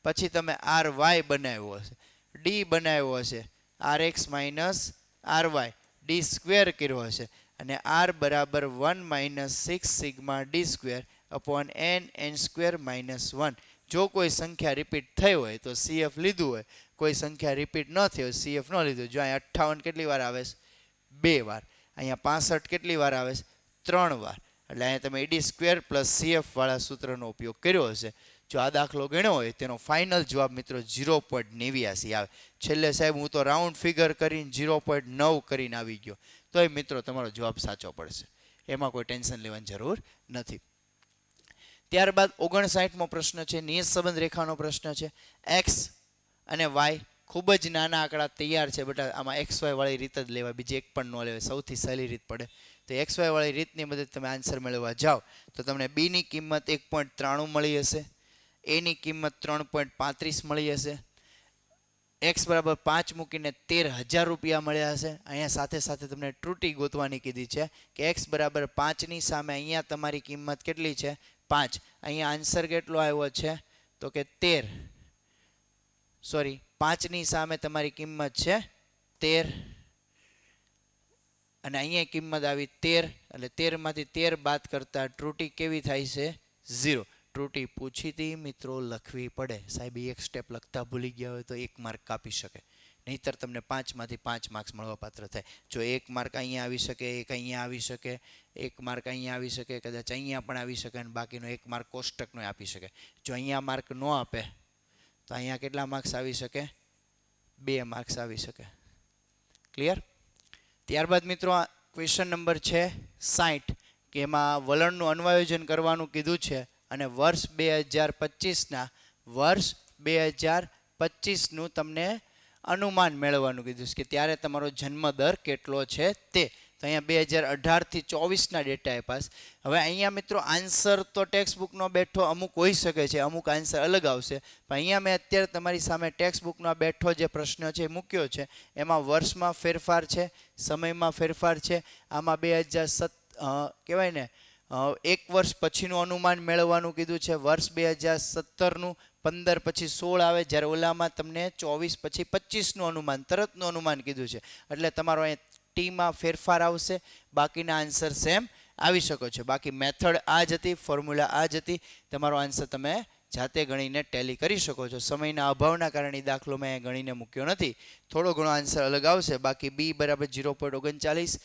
પછી તમે RY બનાવ્યો હશે, D બનાવ્યો હશે, RX - RY, D સ્ક્વેર કર્યો હશે, અને R = 1 - 6 sigma D square, upon N square -1. જો કોઈ સંખ્યા રિપીટ થઈ હોય તો CF લીધું હોય, કોઈ સંખ્યા રિપીટ ન થઈ હોય CF ન લીધું. જો અહીંયા 58 કેટલી વાર આવે છે? 2 વાર. અહીંયા 65 કેટલી વાર આવે છે? 3 વાર. એટલે અહીંયા તમે AD સ્ક્વેર પ્લસ CF વાળા સૂત્રનો ઉપયોગ કર્યો હશે. જો આ દાખલો ગણ્યો હોય તેનો ફાઇનલ જવાબ મિત્રો 0.89 આવે. છેલ્લે સાહેબ હું તો રાઉન્ડ ફિગર કરીને 0.9 કરીને આવી ગયો, તોય મિત્રો તમારો જવાબ સાચો પડશે, એમાં કોઈ ટેન્શન લેવાની જરૂર નથી. ત્યારબાદ 59મો પ્રશ્ન છે, નિયત સંબંધ રેખાનો પ્રશ્ન છે. એક્સ અને વાય ખૂબ જ નાના આંકડા તૈયાર છે બેટા. આમાં XY વાળી રીત જ લેવાય, બીજી એક પણ ન લેવાય, સૌથી સહેલી રીત પડે. તો XY વાળી રીતની મદદ તમે આન્સર મેળવવા જાઓ તો તમને B ની કિંમત 1.93 મળી હશે, A ની કિંમત 3.35 મળી હશે, x બરાબર 5 મૂકીને 13,000 રૂપિયા મળ્યા હશે. અહીંયા સાથે સાથે તમને ત્રુટિ ગોતવાની કીધી છે કે x બરાબર 5 ની સામે અહીંયા તમારી કિંમત કેટલી છે? 5. અહીંયા આન્સર કેટલો આવ્યો છે? તો કે 13. સોરી, 5 ની સામે તમારી કિંમત છે 13 અને અહીંયા કિંમત આવી 13, એટલે 13 માંથી 13 બાદ કરતા ત્રુટિ કેવી થાય છે? 0. ત્રુટિ પૂછી હતી મિત્રો, લખવી પડે. સાહેબ એક સ્ટેપ લખતા ભૂલી ગયા હોય તો 1 માર્ક કાપી શકે, નહીતર તમને 5 માંથી 5 માર્ક્સ મળવાપાત્ર થાય. જો 1 માર્ક અહીંયા આવી શકે, 1 અહીંયા આવી શકે, 1 માર્ક અહીંયા આવી શકે, કદાચ અહીંયા પણ આવી શકે અને બાકીનો 1 માર્ક કોષ્ટકનો આપી શકે. જો અહીંયા માર્ક ન આપે તો અહીંયા કેટલા માર્ક્સ આવી શકે? 2 માર્ક્સ આવી શકે. ક્લિયર? ત્યારબાદ મિત્રો આ ક્વેશ્ચન નંબર છે 60 કે એમાં વલણનું અન્વયોજન કરવાનું કીધું છે અને વર્ષ 2025નું તમને અનુમાન મેળવવાનું કીધું છે કે ત્યારે તમારો જન્મ દર કેટલો છે તે. તો અહીંયા 2018 થી 24ના ડેટા આપ્યા છે. હવે અહીંયા મિત્રો આન્સર તો ટેક્સ્ટ બુકનો બેઠો અમુક હોઈ શકે છે, અમુક આન્સર અલગ આવશે, પણ અહીંયા મેં અત્યારે તમારી સામે ટેક્સ્ટ બુકનો બેઠો જે પ્રશ્ન છે એ મૂક્યો છે. એમાં વર્ષમાં ફેરફાર છે, સમયમાં ફેરફાર છે. આમાં 2007 કહેવાય ને 1 વર્ષ પછીનું અનુમાન મેળવવાનું કીધું છે. વર્ષ 2017નું 15 પછી 16 આવે, જ્યારે ઓલામાં તમને 24 પછી 25નું અનુમાન, તરતનું અનુમાન કીધું છે. એટલે તમારો અહીં ટીમાં ફેરફાર આવશે, બાકીના આન્સર સેમ આવી શકો છો. બાકી મેથડ આ જ હતી, ફોર્મ્યુલા આ જ હતી. તમારો આન્સર તમે જાતે ગણીને ટેલી કરી શકો છો. સમયના અભાવના કારણે દાખલો મેં ગણીને મૂક્યો નથી, થોડો ઘણો આન્સર અલગ આવશે. બાકી B બરાબર 0.39,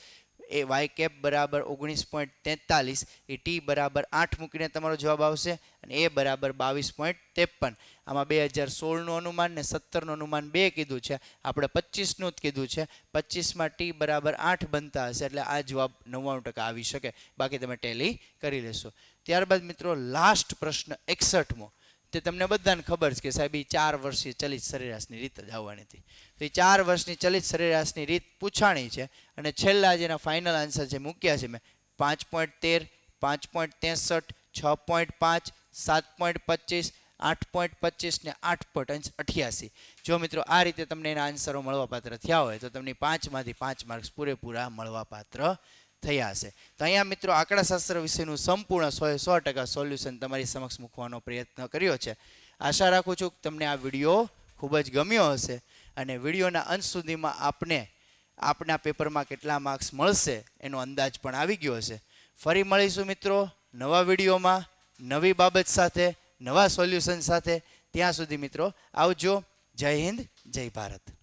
એ વાય કેપ બરાબર 19.43, એ ટી બરાબર 8 મૂકીને તમારો જવાબ આવશે અને એ બરાબર 22.53. આમાં 2016નું અનુમાન ને 17નું અનુમાન 2 કીધું છે, આપણે 25નું જ કીધું છે. 25માં ટી બરાબર 8 બનતા હશે, એટલે આ જવાબ 99% આવી શકે. બાકી તમે ટેલી કરી લેશો. ત્યારબાદ મિત્રો લાસ્ટ પ્રશ્ન 61મો, તે તમને બધાને ખબર છે કે સાહેબ એ 4 વર્ષીય ચલિત સરેરાશની રીત જ આવવાની હતી. તો એ 4 વર્ષની ચલિત સરેરાશની રીત પૂછાણી છે અને છેલ્લા જેના ફાઇનલ આન્સર છે મૂક્યા છે મેં 5.13, 5.63, 6.5, 7.25, 8.25 ને 8.88. જો મિત્રો આ રીતે તમને એના આન્સરો મળવાપાત્ર થયા હોય તો તમને 5 માંથી 5 માર્ક્સ પૂરેપૂરા મળવાપાત્ર થયા હશે. તો અહીંયા મિત્રો આંકડાશાસ્ત્ર વિશેનું સંપૂર્ણ 100% સોલ્યુશન તમારી સમક્ષ મૂકવાનો પ્રયત્ન કર્યો છે. આશા રાખું છું કે તમને આ વિડીયો ખૂબ જ ગમ્યો હશે અને વિડીયોના અંત સુધીમાં આપના પેપરમાં કેટલા માર્ક્સ મળશે એનો અંદાજ પણ આવી ગયો હશે. ફરી મળીશું મિત્રો નવા વિડીયોમાં, નવી બાબત સાથે, નવા સોલ્યુશન સાથે. ત્યાં સુધી મિત્રો આવજો. જય હિન્દ, જય ભારત.